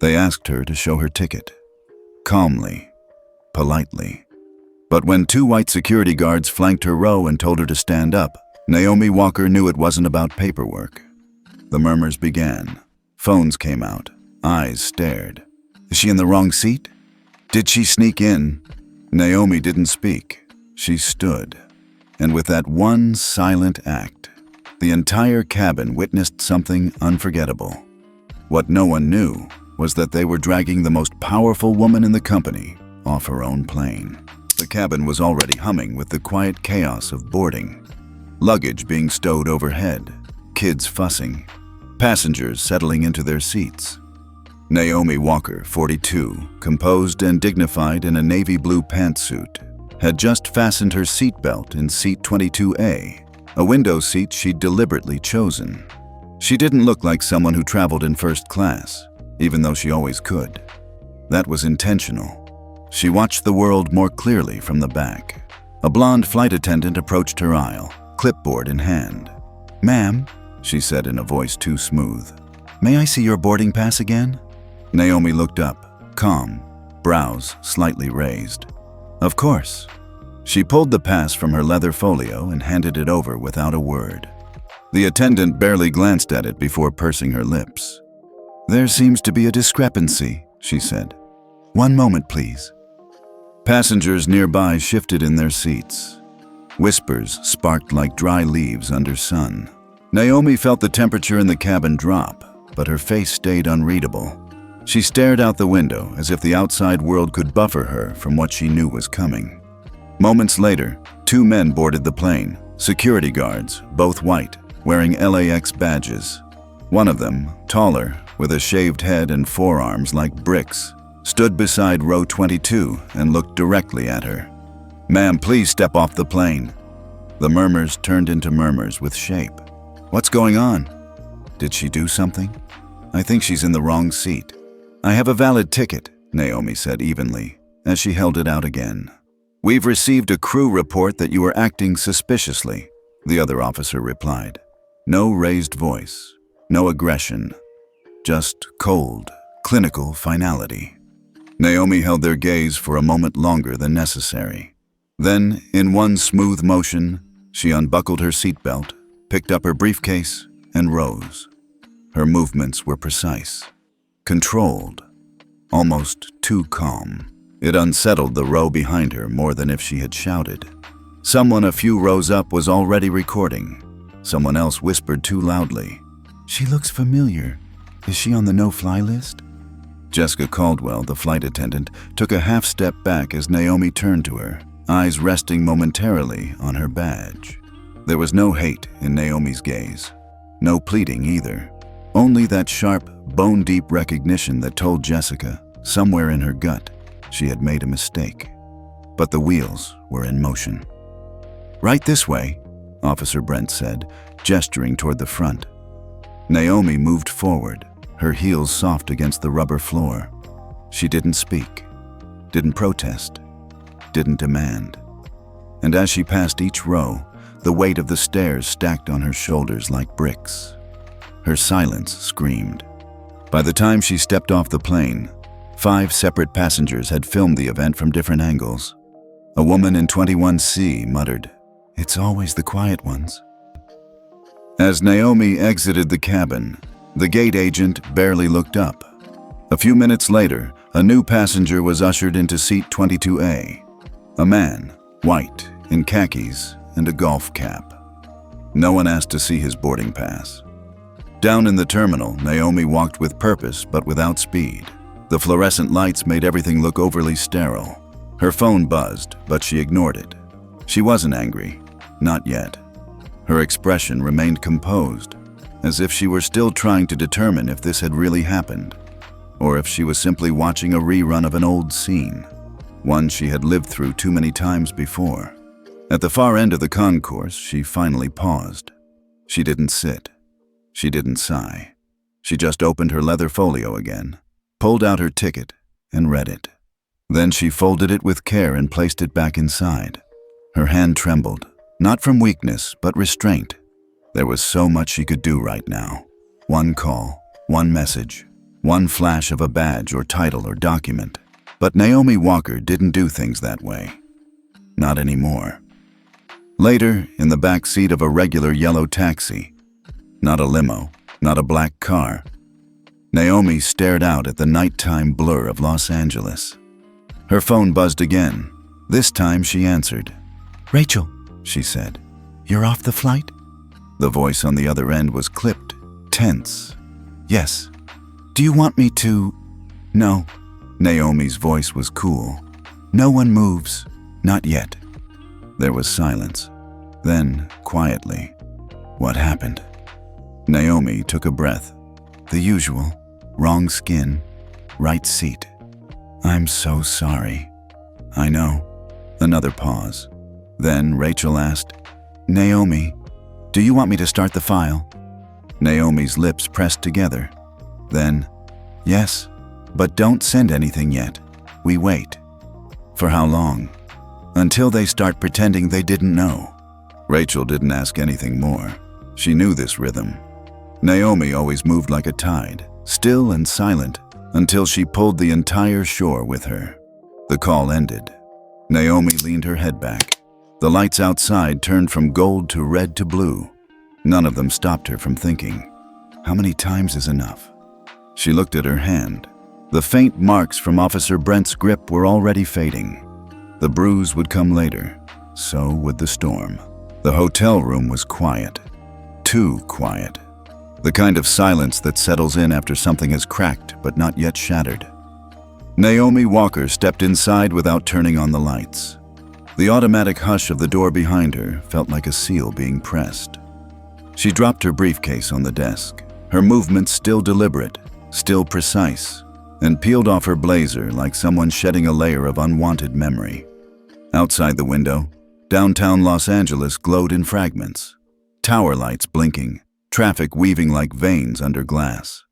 They asked her to show her ticket. Calmly, politely. But when two white security guards flanked her row and told her to stand up, Naomi Walker knew it wasn't about paperwork. The murmurs began. Phones came out. Eyes stared. Is she in the wrong seat? Did she sneak in? Naomi didn't speak. She stood. And with that one silent act, the entire cabin witnessed something unforgettable. What no one knew was that they were dragging the most powerful woman in the company off her own plane. The cabin was already humming with the quiet chaos of boarding. Luggage being stowed overhead, kids fussing, passengers settling into their seats. Naomi Walker, 42, composed and dignified in a navy blue pantsuit, had just fastened her seatbelt in seat 22A, a window seat she'd deliberately chosen. She didn't look like someone who traveled in first class, even though she always could. That was intentional. She watched the world more clearly from the back. A blonde flight attendant approached her aisle, clipboard in hand. "Ma'am," she said in a voice too smooth, "may I see your boarding pass again?" Naomi looked up, calm, brows slightly raised. "Of course." She pulled the pass from her leather folio and handed it over without a word. The attendant barely glanced at it before pursing her lips. "There seems to be a discrepancy," she said. "One moment, please." Passengers nearby shifted in their seats. Whispers sparked like dry leaves under sun. Naomi felt the temperature in the cabin drop, but her face stayed unreadable. She stared out the window as if the outside world could buffer her from what she knew was coming. Moments later, two men boarded the plane, security guards, both white, wearing LAX badges. One of them, taller, with a shaved head and forearms like bricks, stood beside row 22 and looked directly at her. "Ma'am, please step off the plane." The murmurs turned into murmurs with shape. "What's going on? Did she do something? I think she's in the wrong seat." "I have a valid ticket," Naomi said evenly, as she held it out again. "We've received a crew report that you are acting suspiciously," the other officer replied. No raised voice, no aggression, just cold, clinical finality. Naomi held their gaze for a moment longer than necessary. Then, in one smooth motion, she unbuckled her seatbelt, picked up her briefcase, and rose. Her movements were precise, controlled, almost too calm. It unsettled the row behind her more than if she had shouted. Someone a few rows up was already recording. Someone else whispered too loudly, "She looks familiar. Is she on the no-fly list?" Jessica Caldwell, the flight attendant, took a half step back as Naomi turned to her, eyes resting momentarily on her badge. There was no hate in Naomi's gaze, no pleading either, only that sharp, bone-deep recognition that told Jessica, somewhere in her gut, she had made a mistake. But the wheels were in motion. "Right this way," Officer Brent said, gesturing toward the front. Naomi moved forward, her heels soft against the rubber floor. She didn't speak, didn't protest, didn't demand. And as she passed each row, the weight of the stairs stacked on her shoulders like bricks. Her silence screamed. By the time she stepped off the plane, 5 separate passengers had filmed the event from different angles. A woman in 21C muttered, "It's always the quiet ones." As Naomi exited the cabin, the gate agent barely looked up. A few minutes later, a new passenger was ushered into seat 22A. A man, white, in khakis and a golf cap. No one asked to see his boarding pass. Down in the terminal, Naomi walked with purpose but without speed. The fluorescent lights made everything look overly sterile. Her phone buzzed, but she ignored it. She wasn't angry. Not yet. Her expression remained composed, as if she were still trying to determine if this had really happened, or if she was simply watching a rerun of an old scene, one she had lived through too many times before. At the far end of the concourse, she finally paused. She didn't sit. She didn't sigh. She just opened her leather folio again, pulled out her ticket, and read it. Then she folded it with care and placed it back inside. Her hand trembled, not from weakness, but restraint. There was so much she could do right now. One call, one message, One flash of a badge or title or document. But Naomi Walker didn't do things that way. Not anymore. Later, in the back seat of a regular yellow taxi, not a limo, not a black car, Naomi stared out at the nighttime blur of Los Angeles. Her phone buzzed again. This time she answered. "Rachel," she said, "you're off the flight?" The voice on the other end was clipped, tense. "Yes. Do you want me to?" "No." Naomi's voice was cool. "No one moves. Not yet." There was silence. Then, quietly, "What happened?" Naomi took a breath. "The usual. Wrong skin. Right seat." "I'm so sorry." "I know." Another pause. Then Rachel asked, "Naomi, do you want me to start the file?" Naomi's lips pressed together. Then, "Yes, but don't send anything yet. We wait." "For how long?" "Until they start pretending they didn't know." Rachel didn't ask anything more. She knew this rhythm. Naomi always moved like a tide, still and silent, until she pulled the entire shore with her. The call ended. Naomi leaned her head back. The lights outside turned from gold to red to blue. None of them stopped her from thinking, how many times is enough? She looked at her hand. The faint marks from Officer Brent's grip were already fading. The bruise would come later. So would the storm. The hotel room was quiet. Too quiet. The kind of silence that settles in after something has cracked but not yet shattered. Naomi Walker stepped inside without turning on the lights. The automatic hush of the door behind her felt like a seal being pressed. She dropped her briefcase on the desk, her movements still deliberate, still precise, and peeled off her blazer like someone shedding a layer of unwanted memory. Outside the window, downtown Los Angeles glowed in fragments. Tower lights blinking, traffic weaving like veins under glass.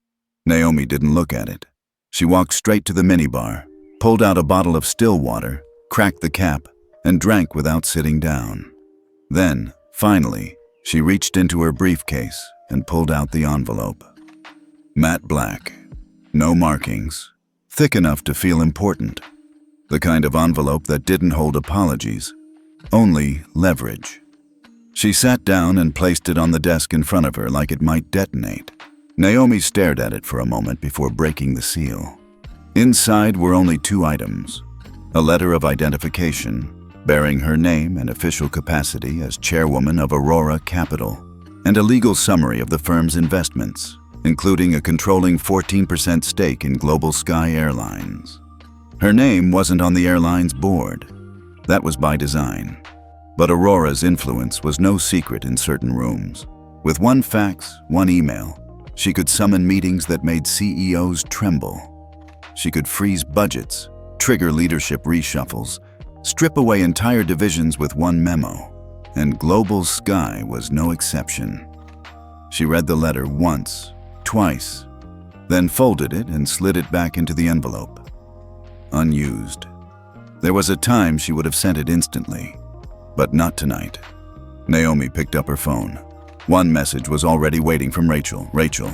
Naomi didn't look at it. She walked straight to the minibar, pulled out a bottle of still water, cracked the cap, and drank without sitting down. Then, finally, she reached into her briefcase and pulled out the envelope. Matte black. No markings. Thick enough to feel important. The kind of envelope that didn't hold apologies, only leverage. She sat down and placed it on the desk in front of her like it might detonate. Naomi stared at it for a moment before breaking the seal. Inside were only 2 items. A letter of identification, bearing her name and official capacity as chairwoman of Aurora Capital, and a legal summary of the firm's investments, including a controlling 14% stake in Global Sky Airlines. Her name wasn't on the airline's board. That was by design. But Aurora's influence was no secret in certain rooms. With one fax, one email, she could summon meetings that made CEOs tremble. She could freeze budgets, trigger leadership reshuffles, strip away entire divisions with one memo, and Global Sky was no exception. She read the letter once, twice, then folded it and slid it back into the envelope. Unused. There was a time she would have sent it instantly, but not tonight. Naomi picked up her phone. One message was already waiting from Rachel. "Rachel,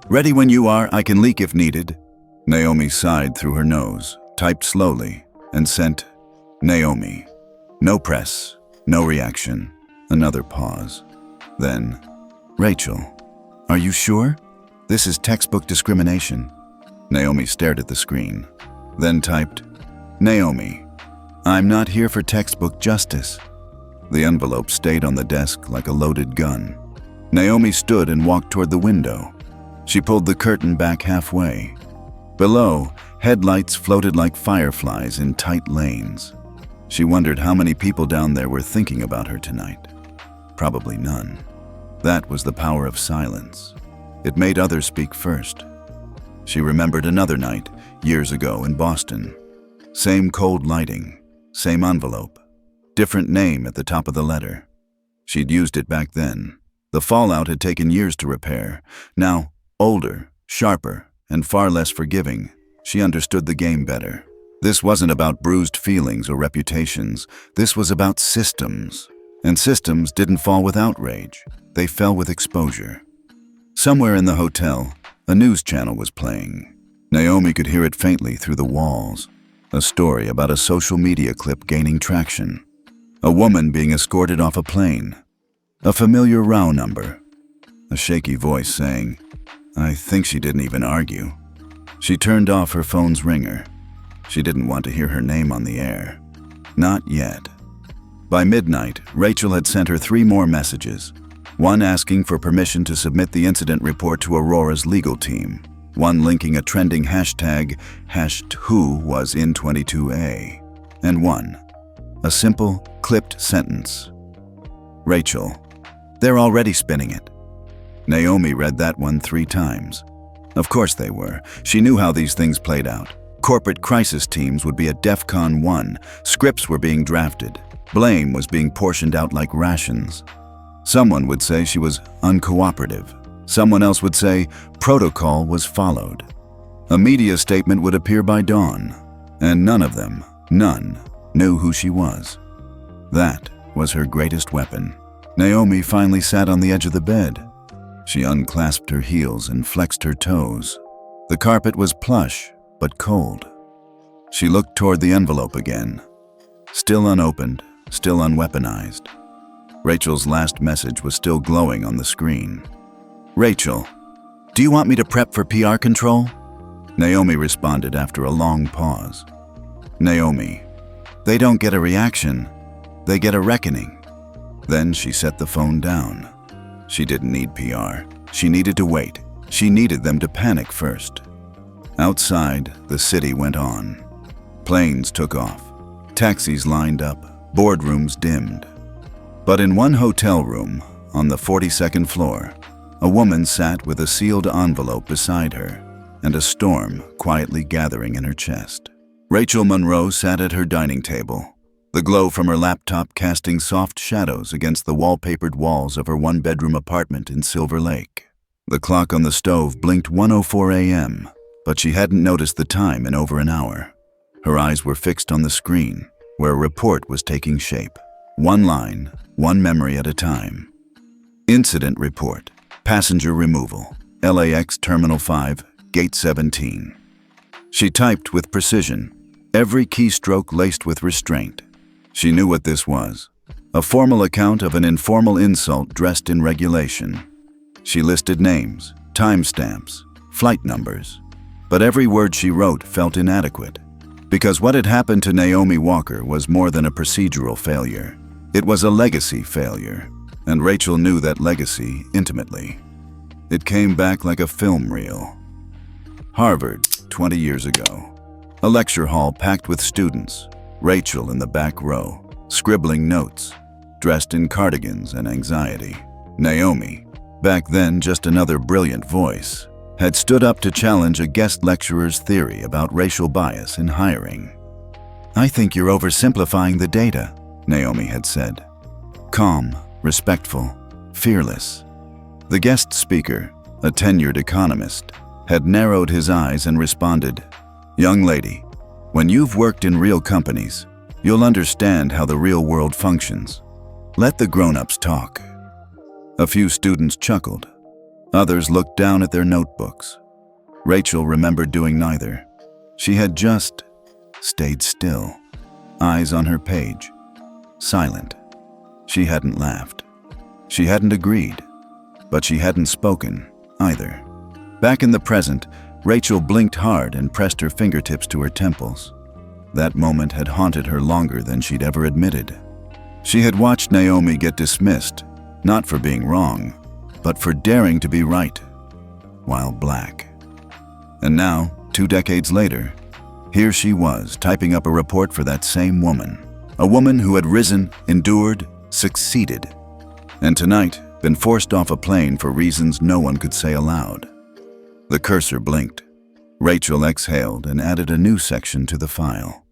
ready when you are, I can leak if needed." Naomi sighed through her nose, typed slowly, and sent, "Naomi." No press, no reaction. Another pause. Then, "Rachel, are you sure? This is textbook discrimination." Naomi stared at the screen, then typed, "Naomi, I'm not here for textbook justice." The envelope stayed on the desk like a loaded gun. Naomi stood and walked toward the window. She pulled the curtain back halfway. Below, headlights floated like fireflies in tight lanes. She wondered how many people down there were thinking about her tonight. Probably none. That was the power of silence. It made others speak first. She remembered another night, years ago in Boston. Same cold lighting, same envelope, different name at the top of the letter. She'd used it back then. The fallout had taken years to repair. Now, older, sharper, and far less forgiving, she understood the game better. This wasn't about bruised feelings or reputations. This was about systems. And systems didn't fall with outrage. They fell with exposure. Somewhere in the hotel, a news channel was playing. Naomi could hear it faintly through the walls. A story about a social media clip gaining traction. A woman being escorted off a plane. A familiar row number. A shaky voice saying, "I think she didn't even argue." She turned off her phone's ringer. She didn't want to hear her name on the air. Not yet. By midnight, Rachel had sent her 3 more messages. One asking for permission to submit the incident report to Aurora's legal team. One linking a trending hashtag, #who was in 22A. And one, a simple, clipped sentence. "Rachel, they're already spinning it." Naomi read that one 3 times. Of course they were. She knew how these things played out. Corporate crisis teams would be at DEFCON 1. Scripts were being drafted. Blame was being portioned out like rations. Someone would say she was uncooperative. Someone else would say protocol was followed. A media statement would appear by dawn, and none of them, none, knew who she was. That was her greatest weapon. Naomi finally sat on the edge of the bed. She unclasped her heels and flexed her toes. The carpet was plush, but cold. She looked toward the envelope again. Still unopened, still unweaponized. Rachel's last message was still glowing on the screen. "Rachel, do you want me to prep for PR control?" Naomi responded after a long pause. "Naomi, they don't get a reaction, they get a reckoning." Then she set the phone down. She didn't need PR. She needed to wait. She needed them to panic first. Outside, the city went on. Planes took off. Taxis lined up. Boardrooms dimmed. But in one hotel room, on the 42nd floor, a woman sat with a sealed envelope beside her and a storm quietly gathering in her chest. Rachel Monroe sat at her dining table, the glow from her laptop casting soft shadows against the wallpapered walls of her 1-bedroom apartment in Silver Lake. The clock on the stove blinked 1:04 a.m., but she hadn't noticed the time in over an hour. Her eyes were fixed on the screen, where a report was taking shape. One line, one memory at a time. Incident report. Passenger removal. LAX Terminal 5, Gate 17. She typed with precision, every keystroke laced with restraint. She knew what this was. A formal account of an informal insult dressed in regulation. She listed names, timestamps, flight numbers. But every word she wrote felt inadequate. Because what had happened to Naomi Walker was more than a procedural failure. It was a legacy failure, and Rachel knew that legacy intimately. It came back like a film reel. Harvard, 20 years ago. A lecture hall packed with students. Rachel in the back row, scribbling notes, dressed in cardigans and anxiety. Naomi, back then just another brilliant voice, had stood up to challenge a guest lecturer's theory about racial bias in hiring. "I think you're oversimplifying the data," Naomi had said. Calm, respectful, fearless. The guest speaker, a tenured economist, had narrowed his eyes and responded, "Young lady, when you've worked in real companies, you'll understand how the real world functions. Let the grown-ups talk." A few students chuckled. Others looked down at their notebooks. Rachel remembered doing neither. She had just stayed still, eyes on her page, silent. She hadn't laughed. She hadn't agreed. But she hadn't spoken either. Back in the present, Rachel blinked hard and pressed her fingertips to her temples. That moment had haunted her longer than she'd ever admitted. She had watched Naomi get dismissed, not for being wrong, but for daring to be right, while black. And now, 2 decades later, here she was typing up a report for that same woman. A woman who had risen, endured, succeeded, and tonight been forced off a plane for reasons no one could say aloud. The cursor blinked. Rachel exhaled and added a new section to the file.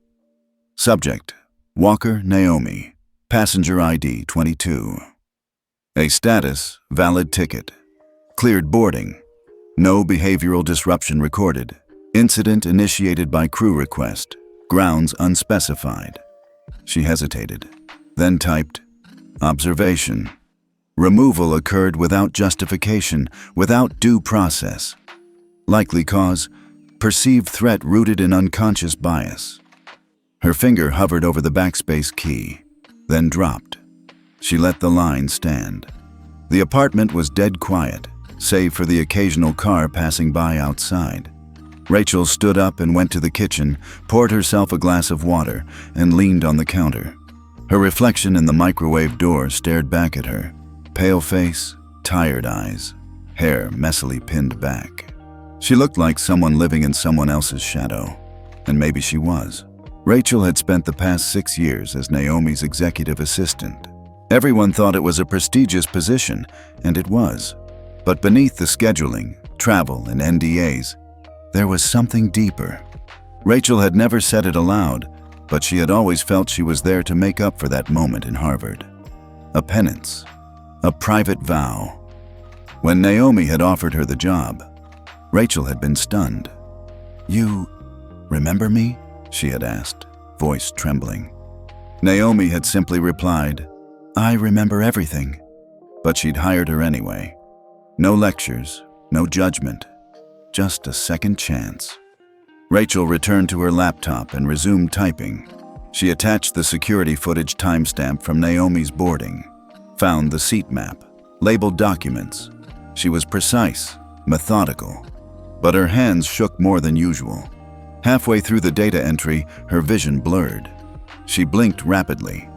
Subject: Walker Naomi, passenger ID 22. A status: valid ticket. Cleared boarding. No behavioral disruption recorded. Incident initiated by crew request. Grounds unspecified. She hesitated, then typed, observation. Removal occurred without justification, without due process. Likely cause, perceived threat rooted in unconscious bias. Her finger hovered over the backspace key, then dropped. She let the line stand. The apartment was dead quiet, save for the occasional car passing by outside. Rachel stood up and went to the kitchen, poured herself a glass of water, and leaned on the counter. Her reflection in the microwave door stared back at her. Pale face, tired eyes, hair messily pinned back. She looked like someone living in someone else's shadow, and maybe she was. Rachel had spent the past 6 years as Naomi's executive assistant. Everyone thought it was a prestigious position, and it was. But beneath the scheduling, travel, and NDAs, there was something deeper. Rachel had never said it aloud, but she had always felt she was there to make up for that moment in Harvard. A penance, a private vow. When Naomi had offered her the job, Rachel had been stunned. "You remember me?" she had asked, voice trembling. Naomi had simply replied, "I remember everything." But she'd hired her anyway. No lectures, no judgment, just a second chance. Rachel returned to her laptop and resumed typing. She attached the security footage timestamp from Naomi's boarding, found the seat map, labeled documents. She was precise, methodical, but her hands shook more than usual. Halfway through the data entry, her vision blurred. She blinked rapidly,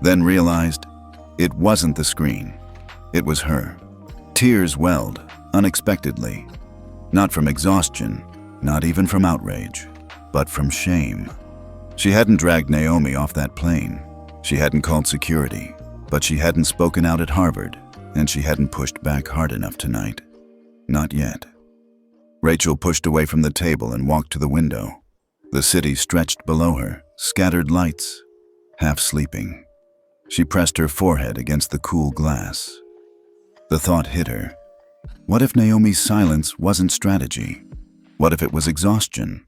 then realized it wasn't the screen. It was her. Tears welled, unexpectedly. Not from exhaustion, not even from outrage, but from shame. She hadn't dragged Naomi off that plane. She hadn't called security, but she hadn't spoken out at Harvard, and she hadn't pushed back hard enough tonight. Not yet. Rachel pushed away from the table and walked to the window. The city stretched below her, scattered lights, half sleeping. She pressed her forehead against the cool glass. The thought hit her. What if Naomi's silence wasn't strategy? What if it was exhaustion?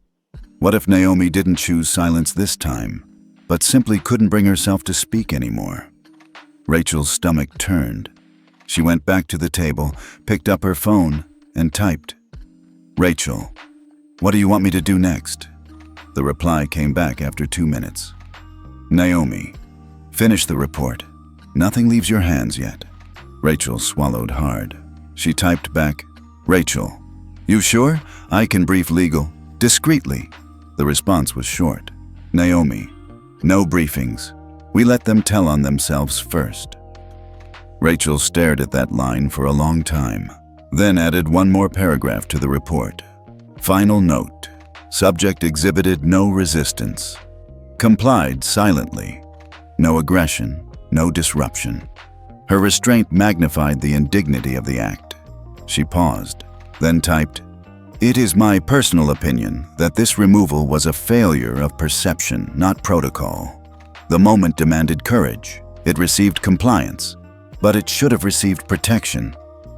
What if Naomi didn't choose silence this time, but simply couldn't bring herself to speak anymore? Rachel's stomach turned. She went back to the table, picked up her phone, and typed, "Rachel, what do you want me to do next?" The reply came back after 2 minutes. "Naomi, finish the report. Nothing leaves your hands yet." Rachel swallowed hard. She typed back, "Rachel, you sure? I can brief legal, discreetly." The response was short. "Naomi, no briefings. We let them tell on themselves first." Rachel stared at that line for a long time, then added one more paragraph to the report. "Final note. Subject exhibited no resistance. Complied silently. No aggression, no disruption." Her restraint magnified the indignity of the act. She paused, then typed, "It is my personal opinion that this removal was a failure of perception, not protocol. The moment demanded courage. It received compliance, but it should have received protection."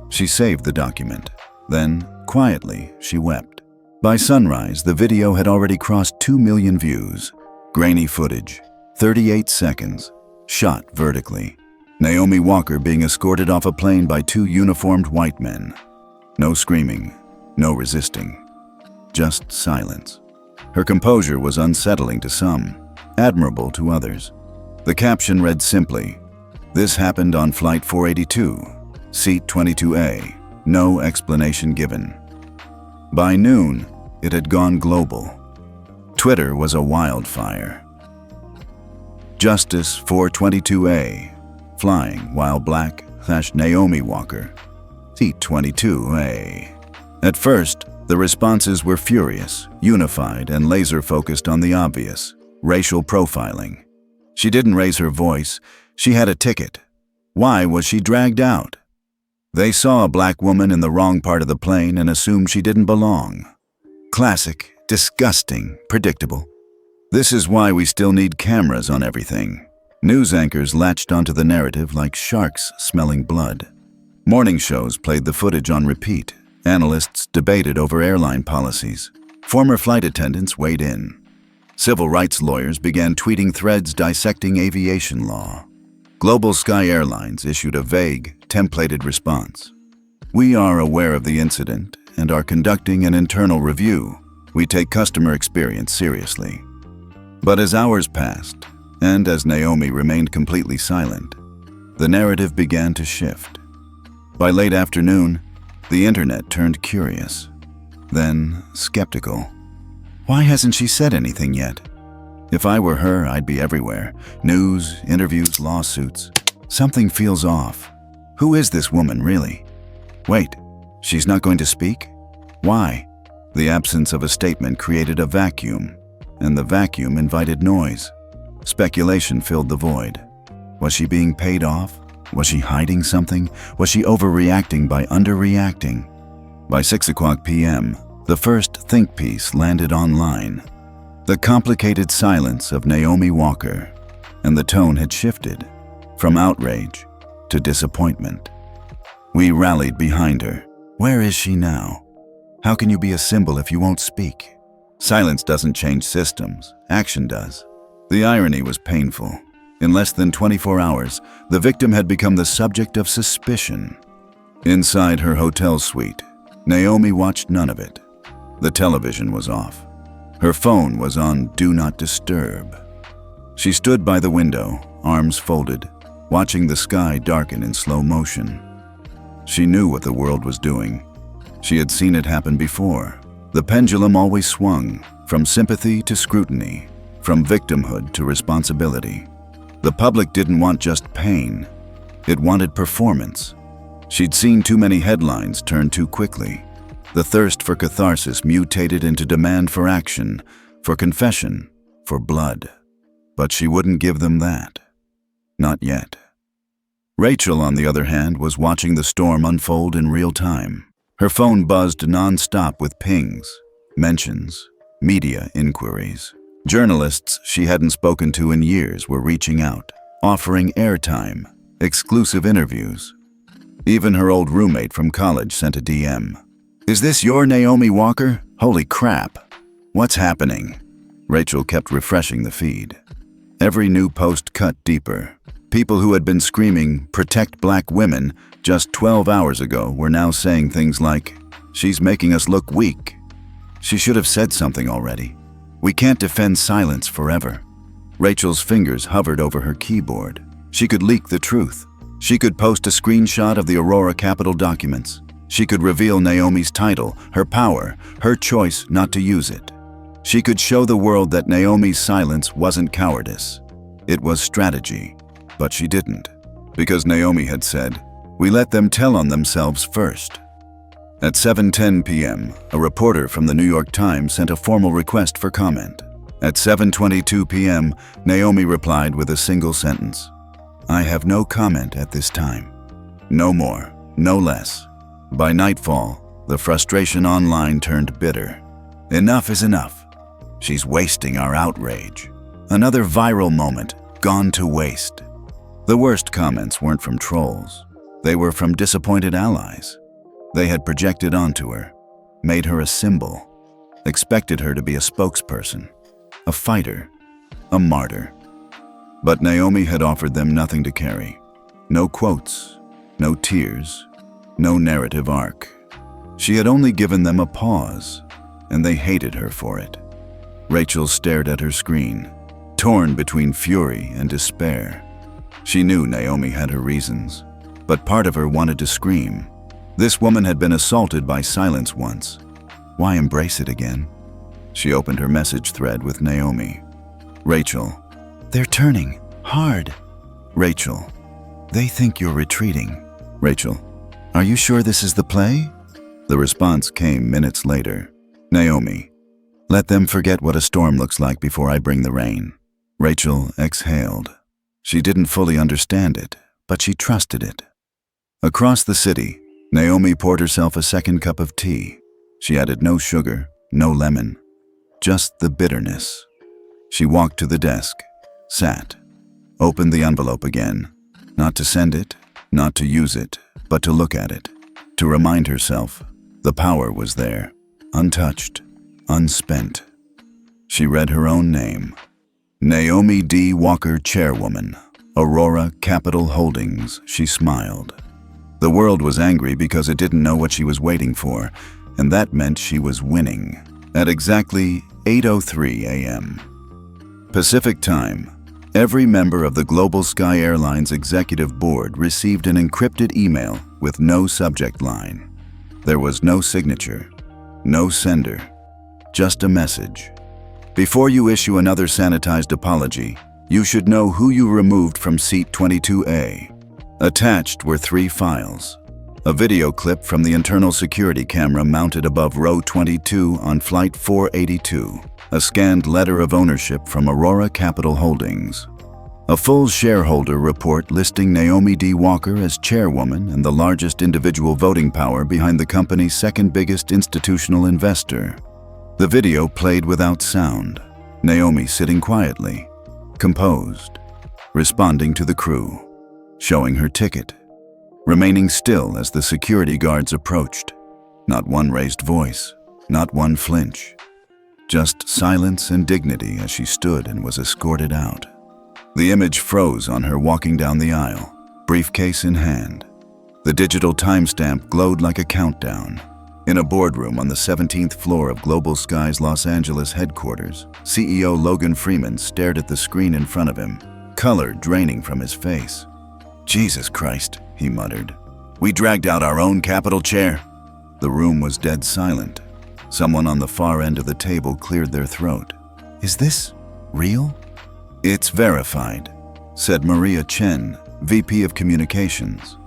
She saved the document. Then, quietly, she wept. By sunrise, the video had already crossed 2 million views. Grainy footage, 38 seconds, shot vertically. Naomi Walker being escorted off a plane by 2 uniformed white men. No screaming, no resisting, just silence. Her composure was unsettling to some, admirable to others. The caption read simply, "This happened on Flight 482, Seat 22A, no explanation given." By noon, it had gone global. Twitter was a wildfire. Justice 422A, flying while black / Naomi Walker, Seat 22A. At first, the responses were furious, unified, and laser-focused on the obvious, racial profiling. She didn't raise her voice. She had a ticket. Why was she dragged out? They saw a black woman in the wrong part of the plane and assumed she didn't belong. Classic, disgusting, predictable. This is why we still need cameras on everything. News anchors latched onto the narrative like sharks smelling blood. Morning shows played the footage on repeat. Analysts debated over airline policies. Former flight attendants weighed in. Civil rights lawyers began tweeting threads dissecting aviation law. Global Sky Airlines issued a vague, templated response. "We are aware of the incident and are conducting an internal review. We take customer experience seriously. But as hours passed, and as Naomi remained completely silent, the narrative began to shift. By late afternoon, the internet turned curious, then skeptical. Why hasn't she said anything yet? If I were her, I'd be everywhere. News, interviews, lawsuits. Something feels off. Who is this woman, really? Wait, she's not going to speak? Why? The absence of a statement created a vacuum, and the vacuum invited noise. Speculation filled the void. Was she being paid off? Was she hiding something? Was she overreacting by underreacting? By 6:00 p.m., the first think piece landed online. The complicated silence of Naomi Walker, and the tone had shifted from outrage to disappointment. We rallied behind her. Where is she now? How can you be a symbol if you won't speak? Silence doesn't change systems, action does. The irony was painful. In less than 24 hours, the victim had become the subject of suspicion. Inside her hotel suite, Naomi watched none of it. The television was off. Her phone was on Do Not Disturb. She stood by the window, arms folded, watching the sky darken in slow motion. She knew what the world was doing. She had seen it happen before. The pendulum always swung, from sympathy to scrutiny, from victimhood to responsibility. The public didn't want just pain. It wanted performance. She'd seen too many headlines turn too quickly. The thirst for catharsis mutated into demand for action, for confession, for blood. But she wouldn't give them that. Not yet. Rachel, on the other hand, was watching the storm unfold in real time. Her phone buzzed non-stop with pings, mentions, media inquiries. Journalists she hadn't spoken to in years were reaching out, offering airtime, exclusive interviews. Even her old roommate from college sent a DM. "Is this your Naomi Walker? Holy crap. What's happening?" Rachel kept refreshing the feed. Every new post cut deeper. People who had been screaming, "Protect black women," just 12 hours ago were now saying things like, "She's making us look weak. She should have said something already. We can't defend silence forever." Rachel's fingers hovered over her keyboard. She could leak the truth. She could post a screenshot of the Aurora Capitol documents. She could reveal Naomi's title, her power, her choice not to use it. She could show the world that Naomi's silence wasn't cowardice. It was strategy. But she didn't, because Naomi had said, "We let them tell on themselves first." At 7:10 p.m., a reporter from the New York Times sent a formal request for comment. At 7:22 p.m., Naomi replied with a single sentence. "I have no comment at this time." No more, no less. By nightfall, the frustration online turned bitter. Enough is enough. She's wasting our outrage. Another viral moment, gone to waste. The worst comments weren't from trolls. They were from disappointed allies. They had projected onto her, made her a symbol, expected her to be a spokesperson, a fighter, a martyr. But Naomi had offered them nothing to carry. No quotes, no tears, no narrative arc. She had only given them a pause, and they hated her for it. Rachel stared at her screen, torn between fury and despair. She knew Naomi had her reasons, but part of her wanted to scream. This woman had been assaulted by silence once. Why embrace it again? She opened her message thread with Naomi. Rachel, "They're turning, hard." Rachel, "They think you're retreating." Rachel, "Are you sure this is the play?" The response came minutes later. Naomi, "Let them forget what a storm looks like before I bring the rain." Rachel exhaled. She didn't fully understand it, but she trusted it. Across the city, Naomi poured herself a second cup of tea. She added no sugar, no lemon, just the bitterness. She walked to the desk, sat, opened the envelope again, not to send it, not to use it, but to look at it, to remind herself the power was there, untouched, unspent. She read her own name. Naomi D. Walker, Chairwoman, Aurora Capital Holdings. She smiled. The world was angry because it didn't know what she was waiting for, and that meant she was winning. At exactly 8:03 a.m. Pacific Time, every member of the Global Sky Airlines Executive Board received an encrypted email with no subject line. There was no signature, no sender, just a message. Before you issue another sanitized apology, you should know who you removed from seat 22A. Attached were 3 files. A video clip from the internal security camera mounted above row 22 on Flight 482. A scanned letter of ownership from Aurora Capital Holdings. A full shareholder report listing Naomi D. Walker as chairwoman and the largest individual voting power behind the company's second biggest institutional investor. The video played without sound. Naomi sitting quietly, composed, responding to the crew, showing her ticket, remaining still as the security guards approached. Not one raised voice, not one flinch. Just silence and dignity as she stood and was escorted out. The image froze on her walking down the aisle, briefcase in hand. The digital timestamp glowed like a countdown. In a boardroom on the 17th floor of Global Sky's Los Angeles headquarters, CEO Logan Freeman stared at the screen in front of him, color draining from his face. "Jesus Christ," he muttered. "We dragged out our own Capitol chair." The room was dead silent. Someone on the far end of the table cleared their throat. "Is this real?" "It's verified," said Maria Chen, VP of Communications.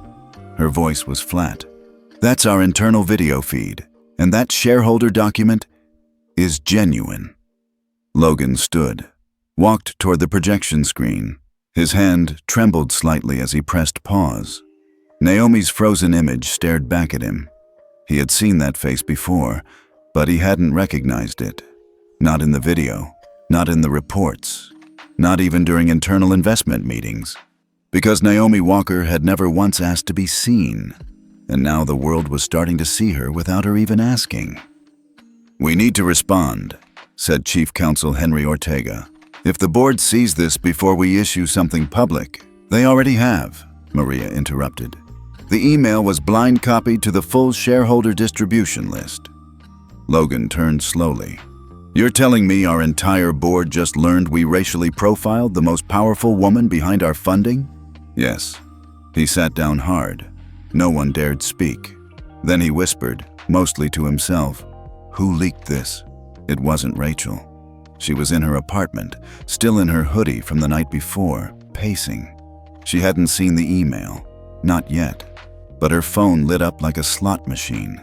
Her voice was flat. "That's our internal video feed, and that shareholder document is genuine." Logan stood, walked toward the projection screen. His hand trembled slightly as he pressed pause. Naomi's frozen image stared back at him. He had seen that face before, but he hadn't recognized it. Not in the video, not in the reports, not even during internal investment meetings. Because Naomi Walker had never once asked to be seen, and now the world was starting to see her without her even asking. "We need to respond," said Chief Counsel Henry Ortega. "If the board sees this before we issue something public..." "They already have," Maria interrupted. "The email was blind copied to the full shareholder distribution list." Logan turned slowly. "You're telling me our entire board just learned we racially profiled the most powerful woman behind our funding?" "Yes." He sat down hard. No one dared speak. Then he whispered, mostly to himself, "Who leaked this?" It wasn't Rachel. She was in her apartment, still in her hoodie from the night before, pacing. She hadn't seen the email. Not yet. But her phone lit up like a slot machine.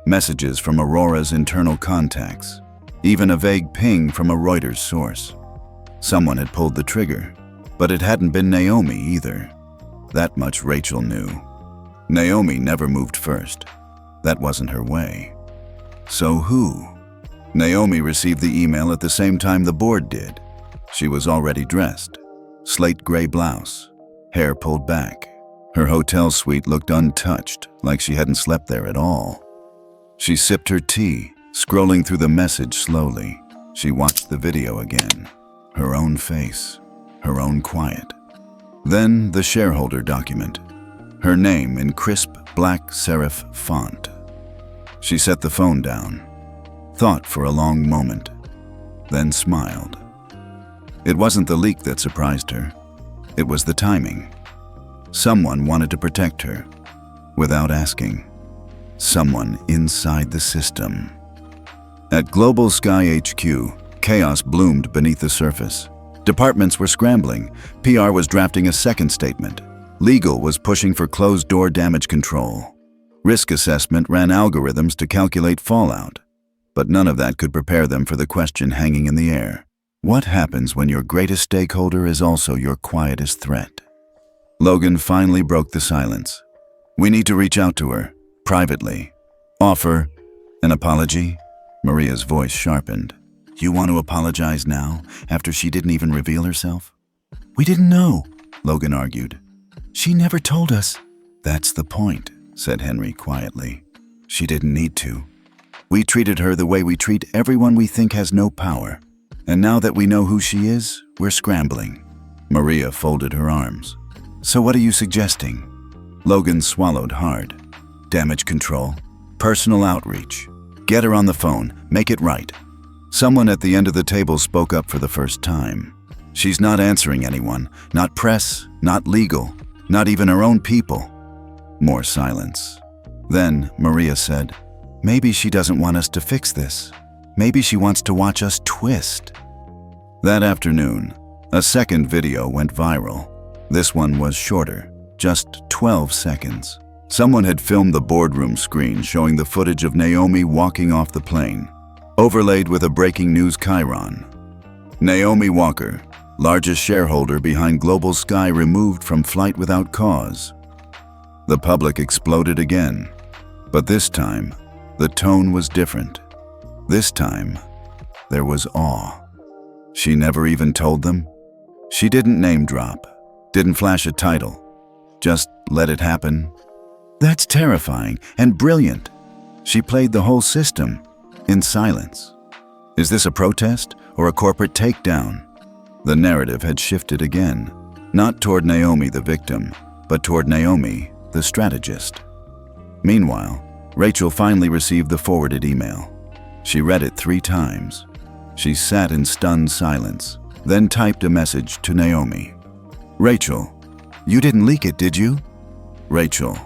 Messages from Aurora's internal contacts. Even a vague ping from a Reuters source. Someone had pulled the trigger, but it hadn't been Naomi either. That much Rachel knew. Naomi never moved first. That wasn't her way. So who? Naomi received the email at the same time the board did. She was already dressed. Slate gray blouse, hair pulled back. Her hotel suite looked untouched, like she hadn't slept there at all. She sipped her tea, scrolling through the message slowly. She watched the video again. Her own face, her own quiet. Then the shareholder document. Her name in crisp black serif font. She set the phone down, thought for a long moment, then smiled. It wasn't the leak that surprised her. It was the timing. Someone wanted to protect her, without asking. Someone inside the system. At Global Sky HQ, chaos bloomed beneath the surface. Departments were scrambling. PR was drafting a second statement. Legal was pushing for closed-door damage control. Risk assessment ran algorithms to calculate fallout. But none of that could prepare them for the question hanging in the air. What happens when your greatest stakeholder is also your quietest threat? Logan finally broke the silence. "We need to reach out to her, privately. Offer an apology?" Maria's voice sharpened. "You want to apologize now, after she didn't even reveal herself?" "We didn't know," Logan argued. "She never told us." "That's the point," said Henry quietly. "She didn't need to. We treated her the way we treat everyone we think has no power. And now that we know who she is, we're scrambling." Maria folded her arms. "So what are you suggesting?" Logan swallowed hard. "Damage control, personal outreach, Get her on the phone. Make it right." Someone at the end of the table spoke up for the first time. "She's not answering anyone. Not press, not legal, not even her own people." More silence. Then Maria said, "Maybe she doesn't want us to fix this. Maybe she wants to watch us twist." That afternoon, a second video went viral. This one was shorter, just 12 seconds. Someone had filmed the boardroom screen showing the footage of Naomi walking off the plane, overlaid with a breaking news chyron. Naomi Walker, largest shareholder behind Global Sky, removed from flight without cause. The public exploded again, but this time, the tone was different. This time, there was awe. She never even told them. She didn't name drop, didn't flash a title, just let it happen. That's terrifying and brilliant. She played the whole system in silence. Is this a protest or a corporate takedown? The narrative had shifted again, not toward Naomi the victim, but toward Naomi the strategist. Meanwhile, Rachel finally received the forwarded email. She read it 3 times. She sat in stunned silence, then typed a message to Naomi. "Rachel, you didn't leak it, did you?" Rachel,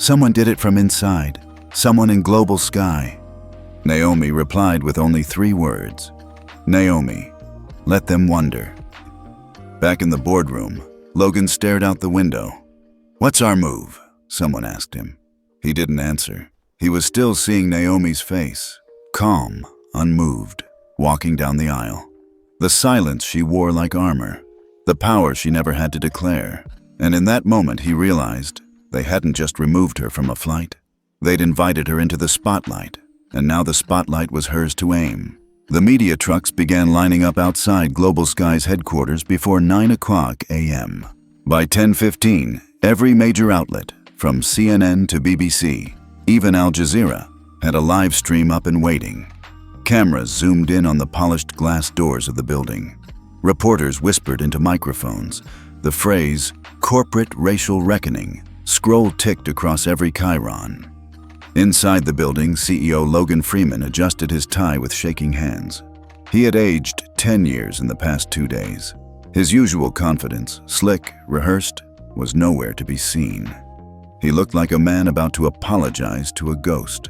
"Someone did it from inside. Someone in Global Sky." Naomi replied with only 3 words. "Naomi, let them wonder." Back in the boardroom, Logan stared out the window. "What's our move?" someone asked him. He didn't answer. He was still seeing Naomi's face, calm, unmoved, walking down the aisle. The silence she wore like armor, the power she never had to declare. And in that moment he realized they hadn't just removed her from a flight. They'd invited her into the spotlight, and now the spotlight was hers to aim. The media trucks began lining up outside Global Sky's headquarters before 9 o'clock a.m. By 10:15, every major outlet, from CNN to BBC, even Al Jazeera, had a live stream up and waiting. Cameras zoomed in on the polished glass doors of the building. Reporters whispered into microphones. The phrase, "corporate racial reckoning," scroll ticked across every chyron. Inside the building, CEO Logan Freeman adjusted his tie with shaking hands. He had aged 10 years in the past 2 days. His usual confidence, slick, rehearsed, was nowhere to be seen. He looked like a man about to apologize to a ghost.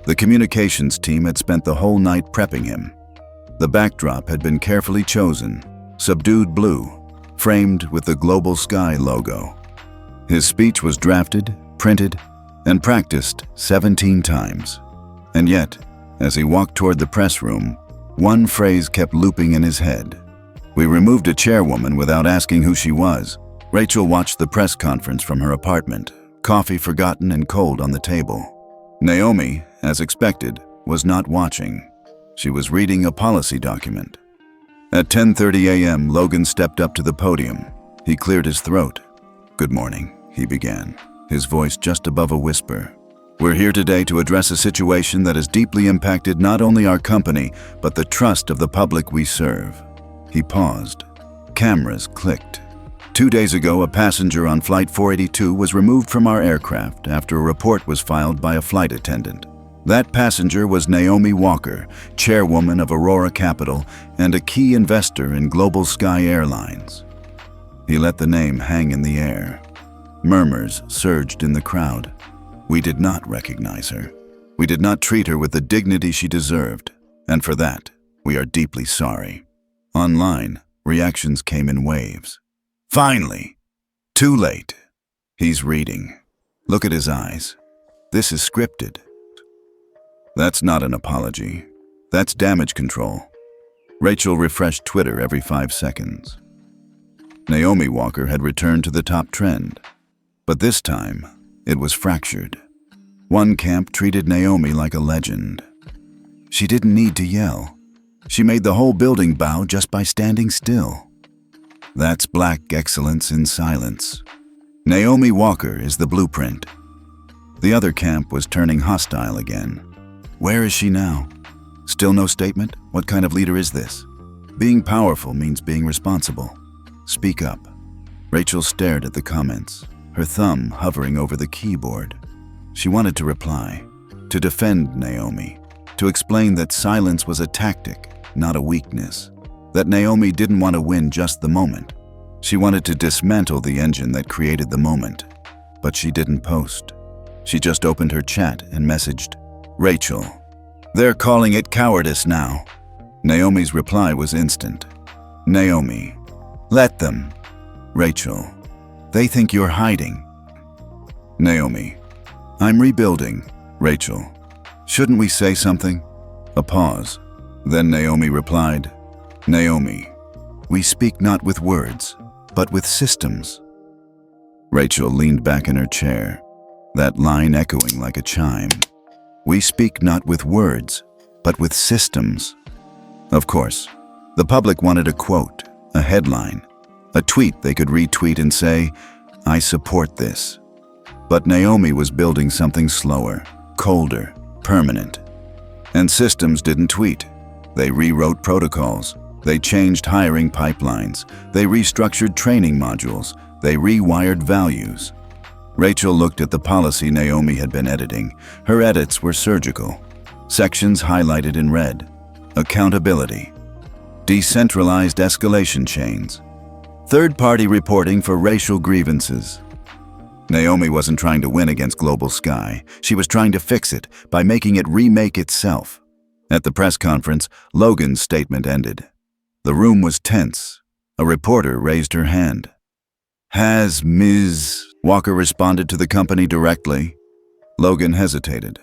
The communications team had spent the whole night prepping him. The backdrop had been carefully chosen, subdued blue, framed with the Global Sky logo. His speech was drafted, printed, and practiced 17 times. And yet, as he walked toward the press room, one phrase kept looping in his head. "We removed a chairwoman without asking who she was." Rachel watched the press conference from her apartment, coffee forgotten and cold on the table. Naomi, as expected, was not watching. She was reading a policy document. At 10:30 a.m., Logan stepped up to the podium. He cleared his throat. "Good morning," he began, his voice just above a whisper. "We're here today to address a situation that has deeply impacted not only our company, but the trust of the public we serve." He paused. Cameras clicked. 2 days ago, a passenger on Flight 482 was removed from our aircraft after a report was filed by a flight attendant. That passenger was Naomi Walker, chairwoman of Aurora Capital and a key investor in Global Sky Airlines. He let the name hang in the air. Murmurs surged in the crowd. We did not recognize her. We did not treat her with the dignity she deserved, and for that, we are deeply sorry. Online, reactions came in waves. "Finally! Too late." He's reading. Look at his eyes. This is scripted. That's not an apology. That's damage control. Rachel refreshed Twitter every 5 seconds. Naomi Walker had returned to the top trend, but this time it was fractured. One camp treated Naomi like a legend. She didn't need to yell. She made the whole building bow just by standing still. That's black excellence in silence. Naomi Walker is the blueprint. The other camp was turning hostile again. Where is she now? Still no statement? What kind of leader is this? Being powerful means being responsible. Speak up. Rachel stared at the comments, her thumb hovering over the keyboard. She wanted to reply, to defend Naomi, to explain that silence was a tactic, not a weakness, that Naomi didn't want to win just the moment. She wanted to dismantle the engine that created the moment. But she didn't post. She just opened her chat and messaged, "Rachel, they're calling it cowardice now." Naomi's reply was instant. "Naomi, let them." Rachel, "They think you're hiding." Naomi, "I'm rebuilding." Rachel, "Shouldn't we say something?" A pause. Then Naomi replied, "Naomi, we speak not with words, but with systems." Rachel leaned back in her chair, that line echoing like a chime. "We speak not with words, but with systems." Of course, the public wanted a quote, a headline, a tweet they could retweet and say, "I support this." But Naomi was building something slower, colder, permanent. And systems didn't tweet. They rewrote protocols. They changed hiring pipelines. They restructured training modules. They rewired values. Rachel looked at the policy Naomi had been editing. Her edits were surgical. Sections highlighted in red. Accountability. Decentralized escalation chains. Third-party reporting for racial grievances. Naomi wasn't trying to win against Global Sky. She was trying to fix it by making it remake itself. At the press conference, Logan's statement ended. The room was tense. A reporter raised her hand. "Has Ms. Walker responded to the company directly?" Logan hesitated.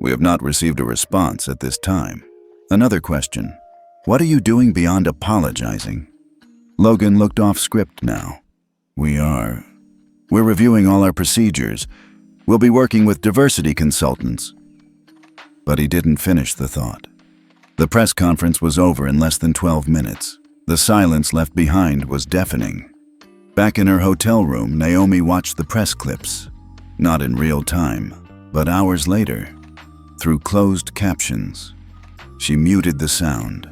"We have not received a response at this time." Another question. "What are you doing beyond apologizing?" Logan looked off script now. We're reviewing all our procedures. We'll be working with diversity consultants." But he didn't finish the thought. The press conference was over in less than 12 minutes. The silence left behind was deafening. Back in her hotel room, Naomi watched the press clips. Not in real time, but hours later, through closed captions. She muted the sound.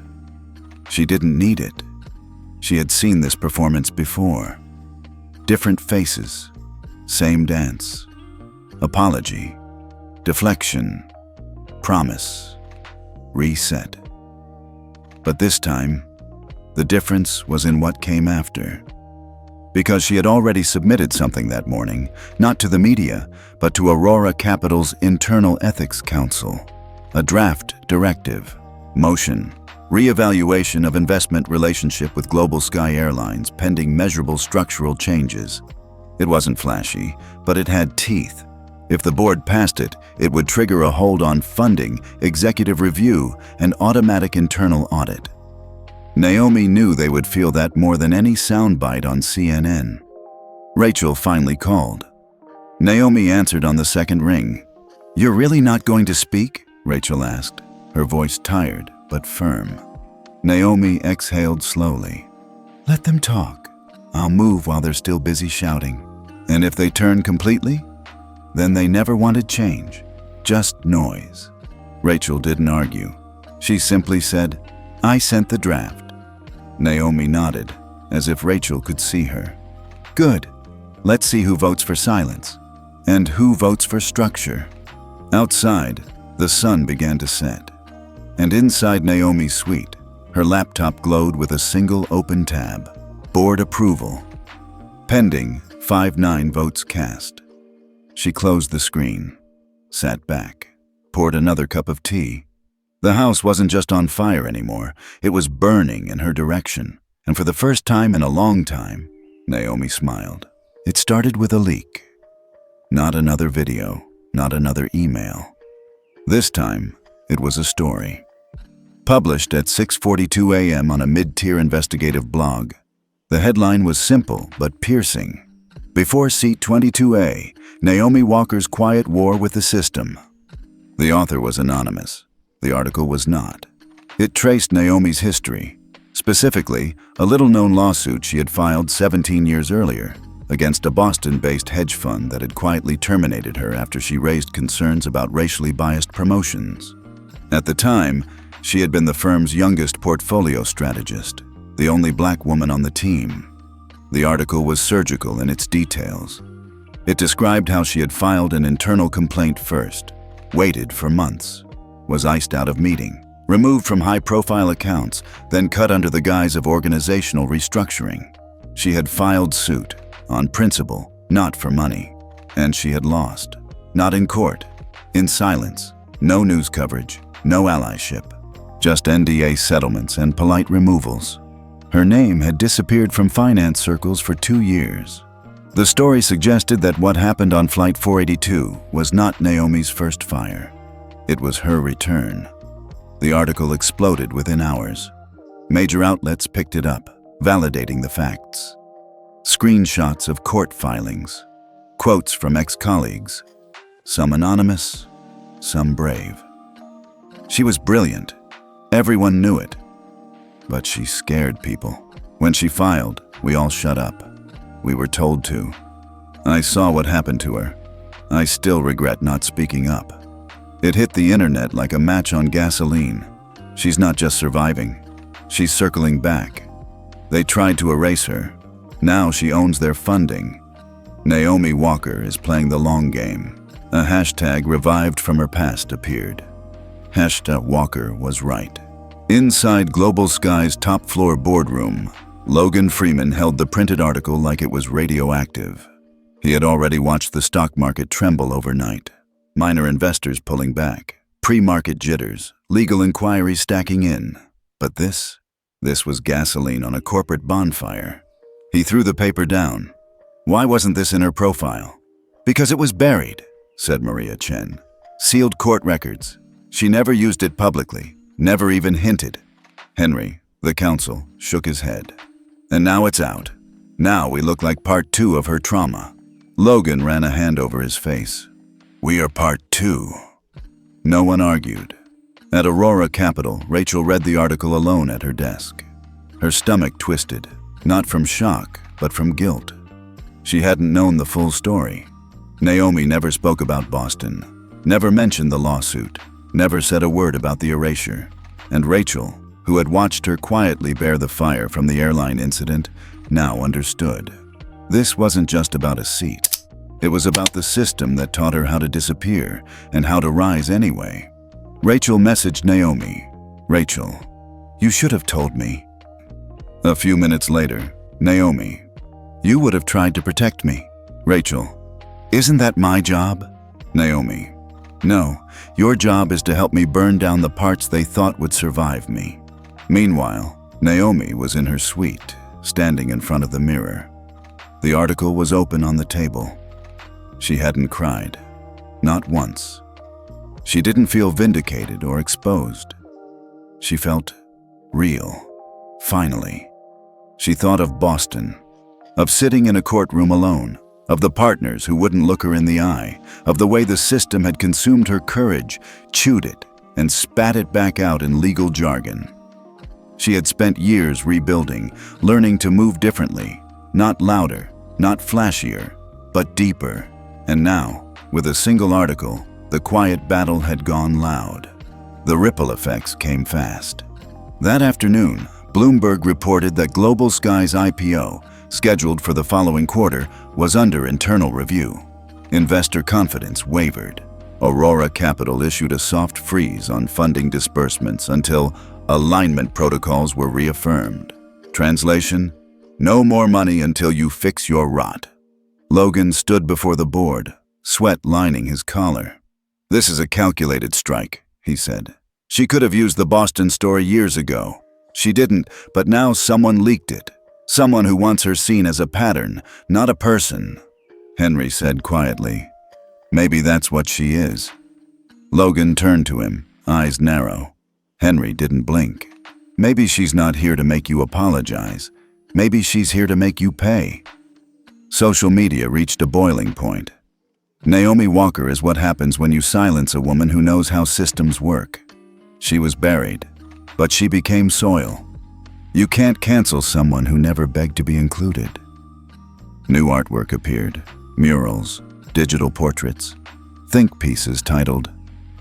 She didn't need it. She had seen this performance before. Different faces, same dance. Apology, deflection, promise, reset. But this time, the difference was in what came after. Because she had already submitted something that morning, not to the media, but to Aurora Capital's Internal Ethics Council. A draft directive, motion, reevaluation of investment relationship with Global Sky Airlines pending measurable structural changes. It wasn't flashy, but it had teeth. If the board passed it, it would trigger a hold on funding, executive review, and automatic internal audit. Naomi knew they would feel that more than any soundbite on CNN. Rachel finally called. Naomi answered on the second ring. "You're really not going to speak?" Rachel asked, her voice tired but firm. Naomi exhaled slowly. "Let them talk. I'll move while they're still busy shouting. And if they turn completely, then they never wanted change, just noise." Rachel didn't argue. She simply said, "I sent the draft." Naomi nodded, as if Rachel could see her. "Good. Let's see who votes for silence. And who votes for structure." Outside, the sun began to set. And inside Naomi's suite, her laptop glowed with a single open tab. Board approval. Pending, 5-9 votes cast. She closed the screen, sat back, poured another cup of tea. The house wasn't just on fire anymore, it was burning in her direction. And for the first time in a long time, Naomi smiled. It started with a leak. Not another video, not another email. This time, it was a story. Published at 6:42 a.m. on a mid-tier investigative blog. The headline was simple but piercing. Before Seat 22A, Naomi Walker's quiet war with the system. The author was anonymous. The article was not. It traced Naomi's history, specifically a little-known lawsuit she had filed 17 years earlier against a Boston-based hedge fund that had quietly terminated her after she raised concerns about racially biased promotions. At the time, she had been the firm's youngest portfolio strategist, the only black woman on the team. The article was surgical in its details. It described how she had filed an internal complaint first, waited for months, was iced out of meeting, removed from high-profile accounts, then cut under the guise of organizational restructuring. She had filed suit, on principle, not for money, and she had lost. Not in court, in silence, no news coverage, no allyship, just NDA settlements and polite removals. Her name had disappeared from finance circles for 2 years. The story suggested that what happened on Flight 482 was not Naomi's first fire. It was her return. The article exploded within hours. Major outlets picked it up, validating the facts. Screenshots of court filings, quotes from ex-colleagues, some anonymous, some brave. She was brilliant. Everyone knew it. But she scared people. When she filed, we all shut up. We were told to. I saw what happened to her. I still regret not speaking up. It hit the internet like a match on gasoline. She's not just surviving. She's circling back. They tried to erase her. Now she owns their funding. Naomi Walker is playing the long game. A hashtag revived from her past appeared. #Walker was right. Inside Global Sky's top-floor boardroom, Logan Freeman held the printed article like it was radioactive. He had already watched the stock market tremble overnight. Minor investors pulling back, pre-market jitters, legal inquiries stacking in. But this was gasoline on a corporate bonfire. He threw the paper down. Why wasn't this in her profile? Because it was buried, said Maria Chen. Sealed court records. She never used it publicly, never even hinted. Henry, the counsel, shook his head. And now it's out. Now we look like part 2 of her trauma. Logan ran a hand over his face. We are part 2. No one argued. At Aurora Capital, Rachel read the article alone at her desk. Her stomach twisted, not from shock, but from guilt. She hadn't known the full story. Naomi never spoke about Boston, never mentioned the lawsuit, never said a word about the erasure. And Rachel, who had watched her quietly bear the fire from the airline incident, now understood. This wasn't just about a seat. It was about the system that taught her how to disappear and how to rise anyway. Rachel messaged Naomi. Rachel, you should have told me. A few minutes later, Naomi, you would have tried to protect me. Rachel, isn't that my job? Naomi, no, your job is to help me burn down the parts they thought would survive me. Meanwhile, Naomi was in her suite, standing in front of the mirror. The article was open on the table. She hadn't cried, not once. She didn't feel vindicated or exposed. She felt real, finally. She thought of Boston, of sitting in a courtroom alone, of the partners who wouldn't look her in the eye, of the way the system had consumed her courage, chewed it, and spat it back out in legal jargon. She had spent years rebuilding, learning to move differently, not louder, not flashier, but deeper. And now, with a single article, the quiet battle had gone loud. The ripple effects came fast. That afternoon, Bloomberg reported that Global Sky's IPO, scheduled for the following quarter, was under internal review. Investor confidence wavered. Aurora Capital issued a soft freeze on funding disbursements until alignment protocols were reaffirmed. Translation: no more money until you fix your rot. Logan stood before the board, sweat lining his collar. This is a calculated strike, he said. She could have used the Boston story years ago. She didn't, but now someone leaked it. Someone who wants her seen as a pattern, not a person. Henry said quietly, maybe that's what she is. Logan turned to him, eyes narrow. Henry didn't blink. Maybe she's not here to make you apologize. Maybe she's here to make you pay. Social media reached a boiling point. Naomi Walker is what happens when you silence a woman who knows how systems work. She was buried, but she became soil. You can't cancel someone who never begged to be included. New artwork appeared, murals, digital portraits, think pieces titled,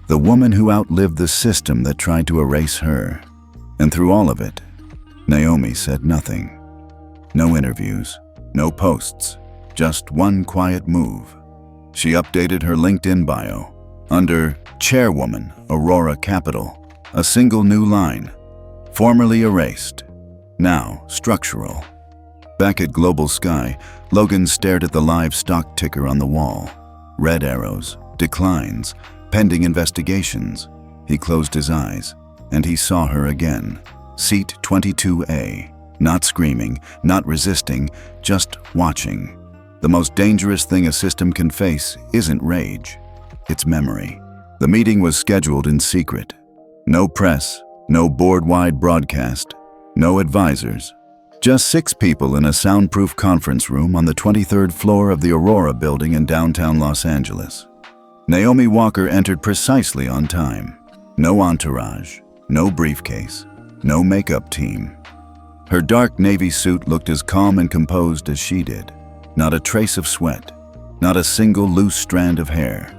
"The Woman Who Outlived the System That Tried to Erase Her." And through all of it, Naomi said nothing. No interviews, no posts, just one quiet move. She updated her LinkedIn bio, Under Chairwoman Aurora Capital, a single new line, formerly erased, now structural. Back at Global Sky, Logan stared at the live stock ticker on the wall. Red arrows, declines, pending investigations. He closed his eyes, and he saw her again. Seat 22A. Not screaming, not resisting, just watching. The most dangerous thing a system can face isn't rage, it's memory. The meeting was scheduled in secret. No press, no board-wide broadcast, no advisors. Just 6 people in a soundproof conference room on the 23rd floor of the Aurora building in downtown Los Angeles. Naomi Walker entered precisely on time. No entourage, no briefcase, no makeup team. Her dark navy suit looked as calm and composed as she did. Not a trace of sweat, not a single loose strand of hair.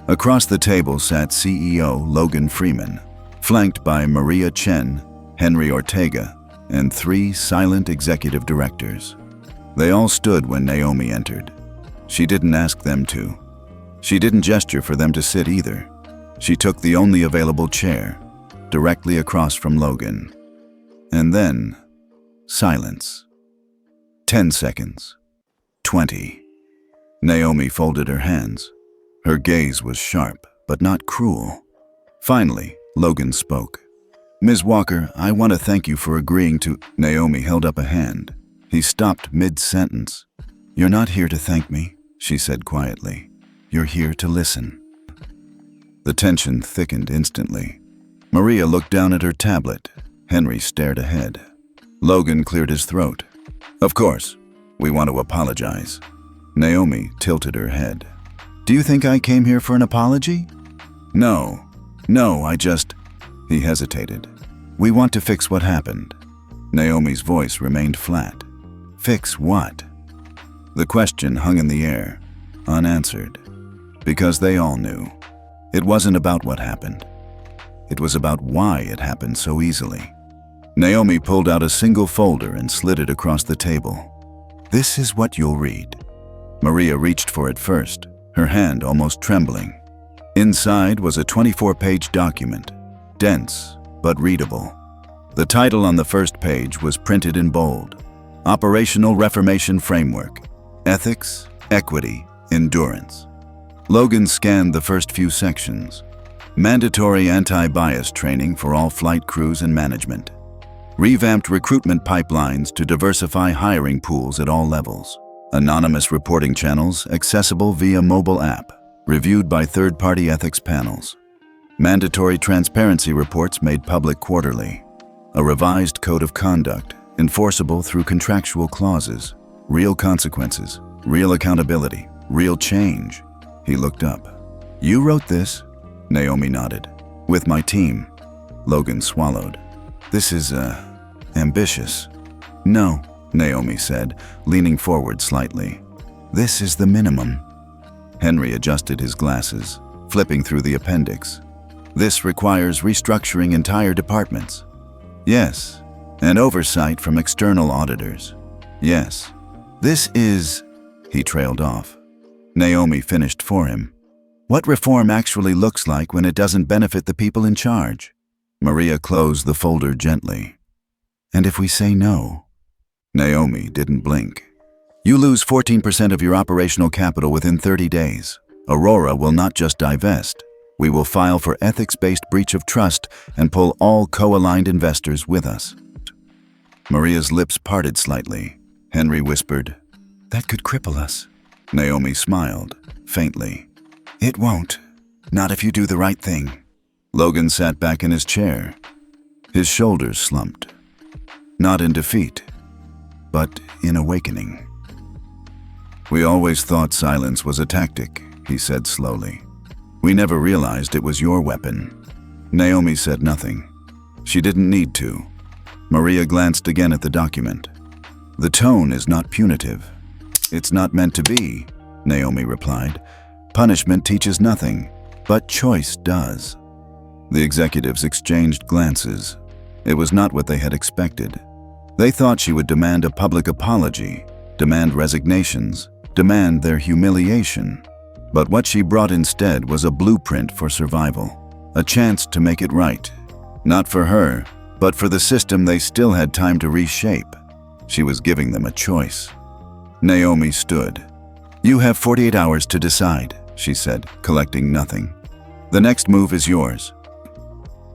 Across the table sat CEO Logan Freeman, flanked by Maria Chen, Henry Ortega, and 3 silent executive directors. They all stood when Naomi entered. She didn't ask them to. She didn't gesture for them to sit either. She took the only available chair, directly across from Logan. And then, silence. 10 seconds. 20. Naomi folded her hands. Her gaze was sharp, but not cruel. Finally, Logan spoke. "Ms. Walker, I want to thank you for agreeing to—" Naomi held up a hand. He stopped mid-sentence. "You're not here to thank me," she said quietly. "You're here to listen." The tension thickened instantly. Maria looked down at her tablet. Henry stared ahead. Logan cleared his throat. "Of course, we want to apologize." Naomi tilted her head. "Do you think I came here for an apology?" No, I just—" He hesitated. "We want to fix what happened." Naomi's voice remained flat. "Fix what?" The question hung in the air, unanswered, because they all knew. It wasn't about what happened. It was about why it happened so easily. Naomi pulled out a single folder and slid it across the table. "This is what you'll read." Maria reached for it first, her hand almost trembling. Inside was a 24-page document, dense but readable. The title on the first page was printed in bold: Operational Reformation Framework, Ethics, Equity, Endurance. Logan scanned the first few sections. Mandatory anti-bias training for all flight crews and management. Revamped recruitment pipelines to diversify hiring pools at all levels. Anonymous reporting channels accessible via mobile app, reviewed by third-party ethics panels. Mandatory transparency reports made public quarterly. A revised code of conduct, enforceable through contractual clauses. Real consequences, real accountability, real change. He looked up. "You wrote this?" Naomi nodded. "With my team." Logan swallowed. "This is, ambitious." "No," Naomi said, leaning forward slightly. "This is the minimum." Henry adjusted his glasses, flipping through the appendix. "This requires restructuring entire departments." "Yes, and oversight from external auditors." "Yes." "This is—" He trailed off. Naomi finished for him. "What reform actually looks like when it doesn't benefit the people in charge?" Maria closed the folder gently. "And if we say no?" Naomi didn't blink. "You lose 14% of your operational capital within 30 days. Aurora will not just divest. We will file for ethics-based breach of trust and pull all co-aligned investors with us." Maria's lips parted slightly. Henry whispered, "That could cripple us." Naomi smiled, faintly. "It won't. Not if you do the right thing." Logan sat back in his chair. His shoulders slumped. Not in defeat, but in awakening. "We always thought silence was a tactic," he said slowly. "We never realized it was your weapon." Naomi said nothing. She didn't need to. Maria glanced again at the document. "The tone is not punitive." "It's not meant to be," Naomi replied. "Punishment teaches nothing, but choice does." The executives exchanged glances. It was not what they had expected. They thought she would demand a public apology, demand resignations, demand their humiliation. But what she brought instead was a blueprint for survival, a chance to make it right. Not for her, but for the system they still had time to reshape. She was giving them a choice. Naomi stood. "You have 48 hours to decide," she said, collecting nothing. "The next move is yours."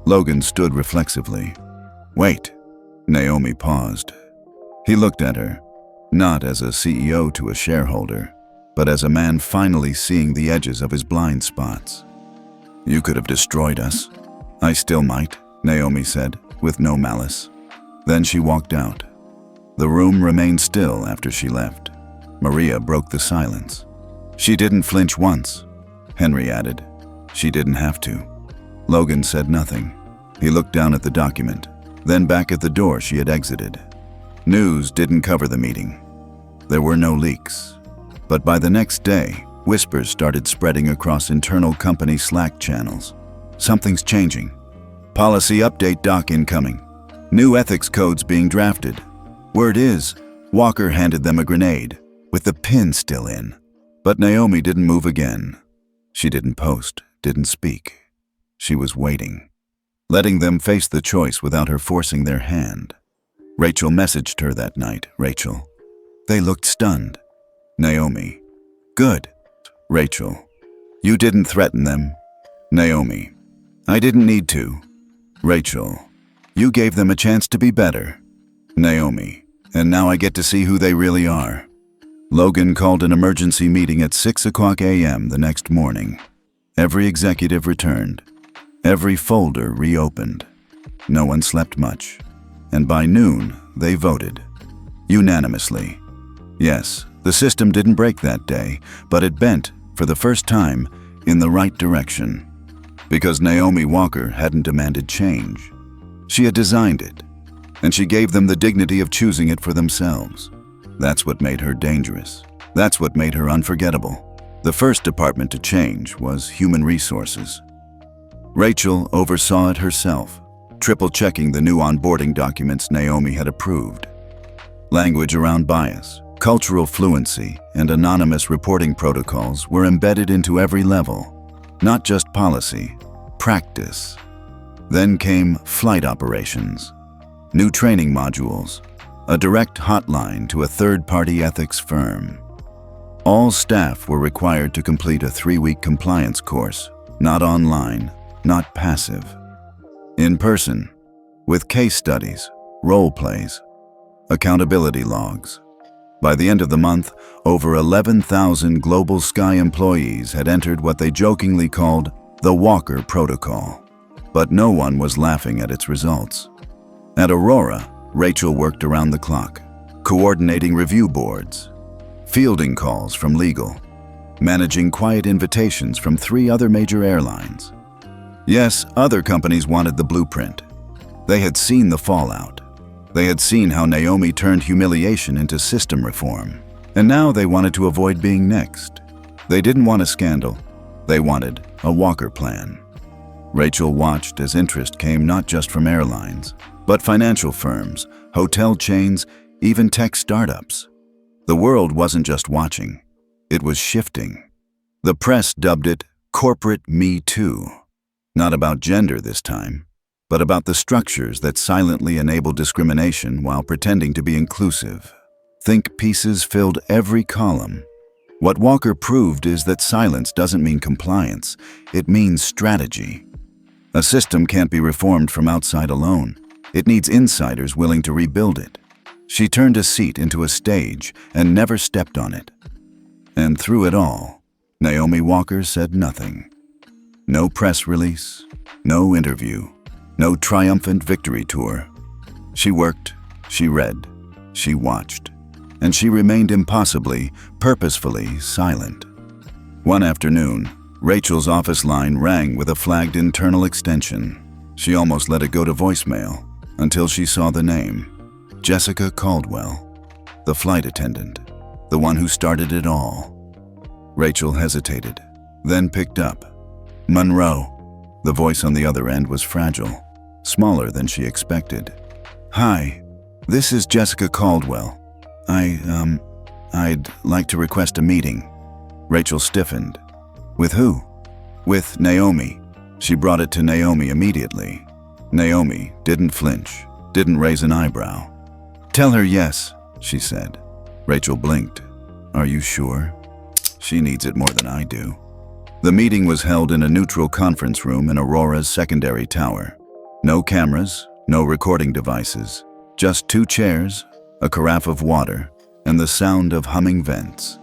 Logan stood reflexively. "Wait." Naomi paused. He looked at her, not as a CEO to a shareholder, but as a man finally seeing the edges of his blind spots. "You could have destroyed us." "I still might," Naomi said, with no malice. Then she walked out. The room remained still after she left. Maria broke the silence. "She didn't flinch once," Henry added. "She didn't have to." Logan said nothing. He looked down at the document, then back at the door she had exited. News didn't cover the meeting. There were no leaks. But by the next day, whispers started spreading across internal company Slack channels. "Something's changing. Policy update doc incoming. New ethics codes being drafted. Word is, Walker handed them a grenade, with the pin still in." But Naomi didn't move again. She didn't post, didn't speak. She was waiting, letting them face the choice without her forcing their hand. Rachel messaged her that night. Rachel. They looked stunned. Naomi. "Good." Rachel. "You didn't threaten them." Naomi. "I didn't need to." Rachel. "You gave them a chance to be better." Naomi. "And now I get to see who they really are." Logan called an emergency meeting at 6 a.m. the next morning. Every executive returned. Every folder reopened. No one slept much. And by noon, they voted. Unanimously. Yes, the system didn't break that day, but it bent, for the first time, in the right direction. Because Naomi Walker hadn't demanded change. She had designed it, and she gave them the dignity of choosing it for themselves. That's what made her dangerous. That's what made her unforgettable. The first department to change was human resources. Rachel oversaw it herself, triple-checking the new onboarding documents Naomi had approved. Language around bias, cultural fluency, and anonymous reporting protocols were embedded into every level. Not just policy, practice. Then came flight operations, new training modules, a direct hotline to a third-party ethics firm. All staff were required to complete a 3-week compliance course, not online, not passive. In person, with case studies, role plays, accountability logs. By the end of the month, over 11,000 Global Sky employees had entered what they jokingly called the Walker Protocol. But no one was laughing at its results. At Aurora, Rachel worked around the clock, coordinating review boards, fielding calls from legal, managing quiet invitations from 3 other major airlines. Yes, other companies wanted the blueprint. They had seen the fallout. They had seen how Naomi turned humiliation into system reform. And now they wanted to avoid being next. They didn't want a scandal. They wanted a Walker plan. Rachel watched as interest came not just from airlines, but financial firms, hotel chains, even tech startups. The world wasn't just watching. It was shifting. The press dubbed it Corporate Me Too. Not about gender this time, but about the structures that silently enable discrimination while pretending to be inclusive. Think pieces filled every column. What Walker proved is that silence doesn't mean compliance, it means strategy. A system can't be reformed from outside alone. It needs insiders willing to rebuild it. She turned a seat into a stage and never stepped on it. And through it all, Naomi Walker said nothing. No press release, no interview, no triumphant victory tour. She worked, she read, she watched, and she remained impossibly, purposefully silent. One afternoon, Rachel's office line rang with a flagged internal extension. She almost let it go to voicemail until she saw the name. Jessica Caldwell, the flight attendant, the one who started it all. Rachel hesitated, then picked up. "Monroe." The voice on the other end was fragile, smaller than she expected. "Hi, this is Jessica Caldwell. I'd like to request a meeting." Rachel stiffened. With who? With Naomi. She brought it to Naomi immediately. Naomi didn't flinch, didn't raise an eyebrow. Tell her yes, she said. Rachel blinked. Are you sure? She needs it more than I do. The meeting was held in a neutral conference room in Aurora's secondary tower. No cameras, no recording devices, just 2 chairs, a carafe of water, and the sound of humming vents.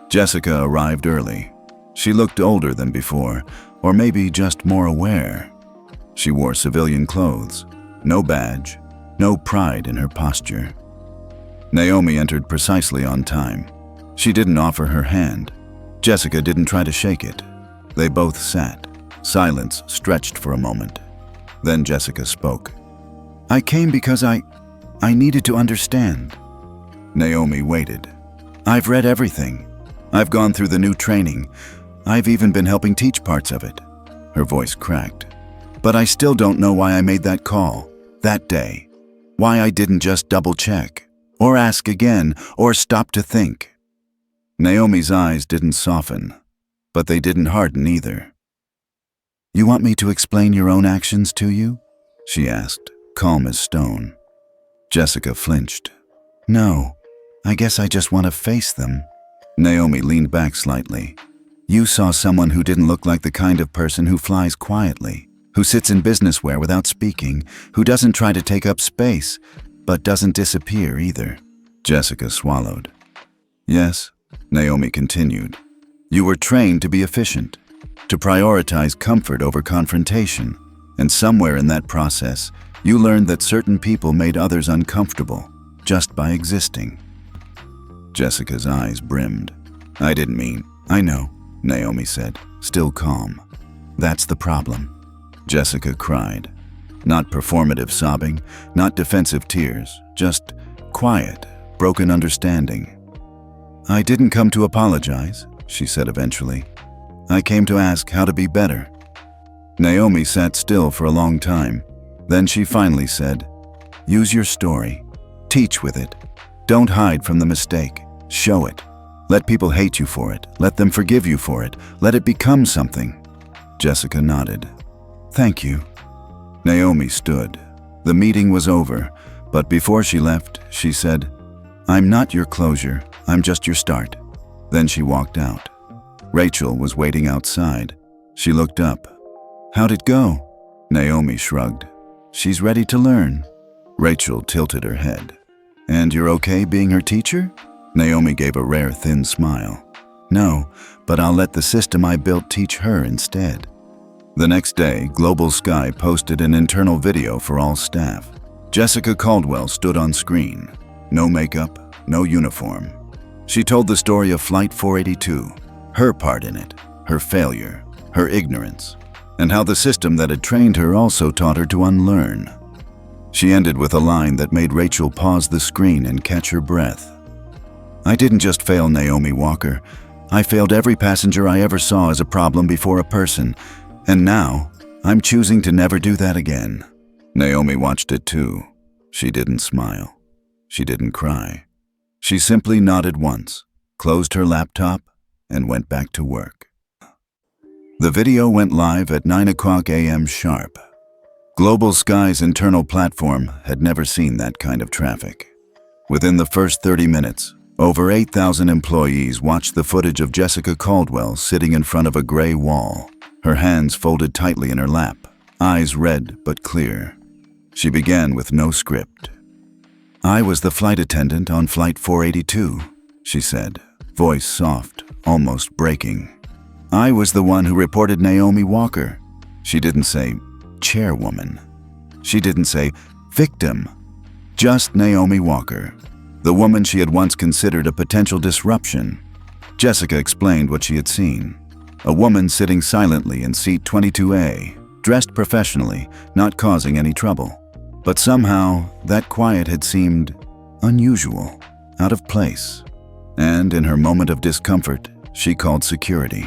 Jessica arrived early. She looked older than before, or maybe just more aware. She wore civilian clothes, no badge, no pride in her posture. Naomi entered precisely on time. She didn't offer her hand. Jessica didn't try to shake it. They both sat. Silence stretched for a moment. Then Jessica spoke. I came because I needed to understand. Naomi waited. I've read everything. I've gone through the new training. I've even been helping teach parts of it. Her voice cracked. But I still don't know why I made that call, that day. Why I didn't just double-check, or ask again, or stop to think. Naomi's eyes didn't soften, but they didn't harden either. You want me to explain your own actions to you? She asked, calm as stone. Jessica flinched. No, I guess I just want to face them. Naomi leaned back slightly. You saw someone who didn't look like the kind of person who flies quietly, who sits in business wear without speaking, who doesn't try to take up space, but doesn't disappear either. Jessica swallowed. Yes, Naomi continued. You were trained to be efficient, to prioritize comfort over confrontation, and somewhere in that process, you learned that certain people made others uncomfortable just by existing. Jessica's eyes brimmed. I didn't mean. I know, Naomi said, still calm. That's the problem. Jessica cried. Not performative sobbing, not defensive tears, just quiet, broken understanding. I didn't come to apologize, she said eventually. I came to ask how to be better. Naomi sat still for a long time. Then she finally said, use your story. Teach with it. Don't hide from the mistake. Show it. Let people hate you for it. Let them forgive you for it. Let it become something. Jessica nodded. Thank you. Naomi stood. The meeting was over, but before she left, she said, I'm not your closure. I'm just your start. Then she walked out. Rachel was waiting outside. She looked up. How'd it go? Naomi shrugged. She's ready to learn. Rachel tilted her head. And you're okay being her teacher? Naomi gave a rare thin smile. No, but I'll let the system I built teach her instead. The next day, Global Sky posted an internal video for all staff. Jessica Caldwell stood on screen. No makeup, no uniform. She told the story of Flight 482, her part in it, her failure, her ignorance, and how the system that had trained her also taught her to unlearn. She ended with a line that made Rachel pause the screen and catch her breath. I didn't just fail Naomi Walker. I failed every passenger I ever saw as a problem before a person, and now I'm choosing to never do that again. Naomi watched it too. She didn't smile. She didn't cry. She simply nodded once, closed her laptop, and went back to work. The video went live at 9:00 a.m. sharp. Global Sky's internal platform had never seen that kind of traffic. Within the first 30 minutes, over 8,000 employees watched the footage of Jessica Caldwell sitting in front of a gray wall, her hands folded tightly in her lap, eyes red but clear. She began with no script. I was the flight attendant on Flight 482, she said, voice soft, almost breaking. I was the one who reported Naomi Walker. She didn't say chairwoman. She didn't say victim. Just Naomi Walker, the woman she had once considered a potential disruption. Jessica explained what she had seen. A woman sitting silently in seat 22A, dressed professionally, not causing any trouble. But somehow, that quiet had seemed unusual, out of place. And in her moment of discomfort, she called security.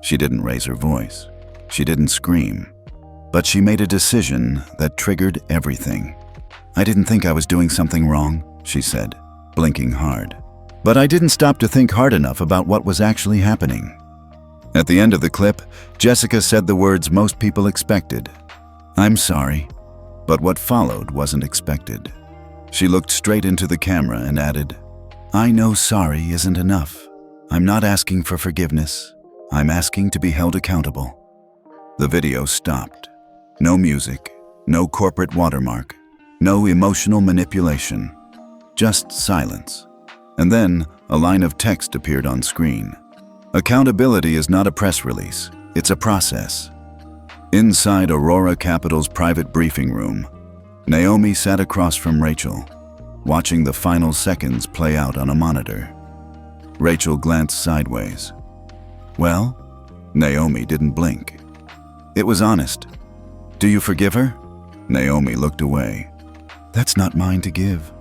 She didn't raise her voice. She didn't scream. But she made a decision that triggered everything. I didn't think I was doing something wrong, she said, blinking hard. But I didn't stop to think hard enough about what was actually happening. At the end of the clip, Jessica said the words most people expected. "I'm sorry." But what followed wasn't expected. She looked straight into the camera and added, "I know sorry isn't enough. I'm not asking for forgiveness. I'm asking to be held accountable." The video stopped. No music, no corporate watermark, no emotional manipulation, just silence. And then a line of text appeared on screen. Accountability is not a press release, it's a process. Inside Aurora Capital's private briefing room, Naomi sat across from Rachel, watching the final seconds play out on a monitor. Rachel glanced sideways. "Well?" Naomi didn't blink. It was honest. "Do you forgive her?" Naomi looked away. "That's not mine to give."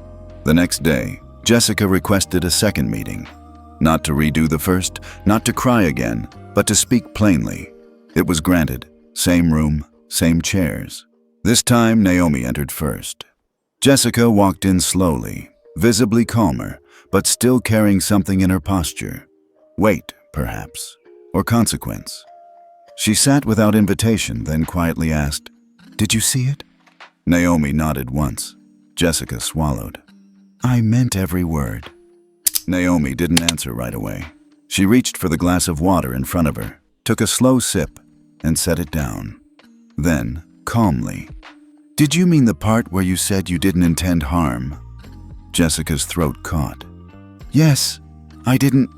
The next day, Jessica requested a second meeting. Not to redo the first, not to cry again, but to speak plainly. It was granted. Same room, same chairs. This time, Naomi entered first. Jessica walked in slowly, visibly calmer, but still carrying something in her posture. Weight, perhaps, or consequence. She sat without invitation, then quietly asked, "Did you see it?" Naomi nodded once. Jessica swallowed. "I meant every word." Naomi didn't answer right away. She reached for the glass of water in front of her, took a slow sip, and set it down. Then, calmly, "Did you mean the part where you said you didn't intend harm?" Jessica's throat caught. "Yes, I didn't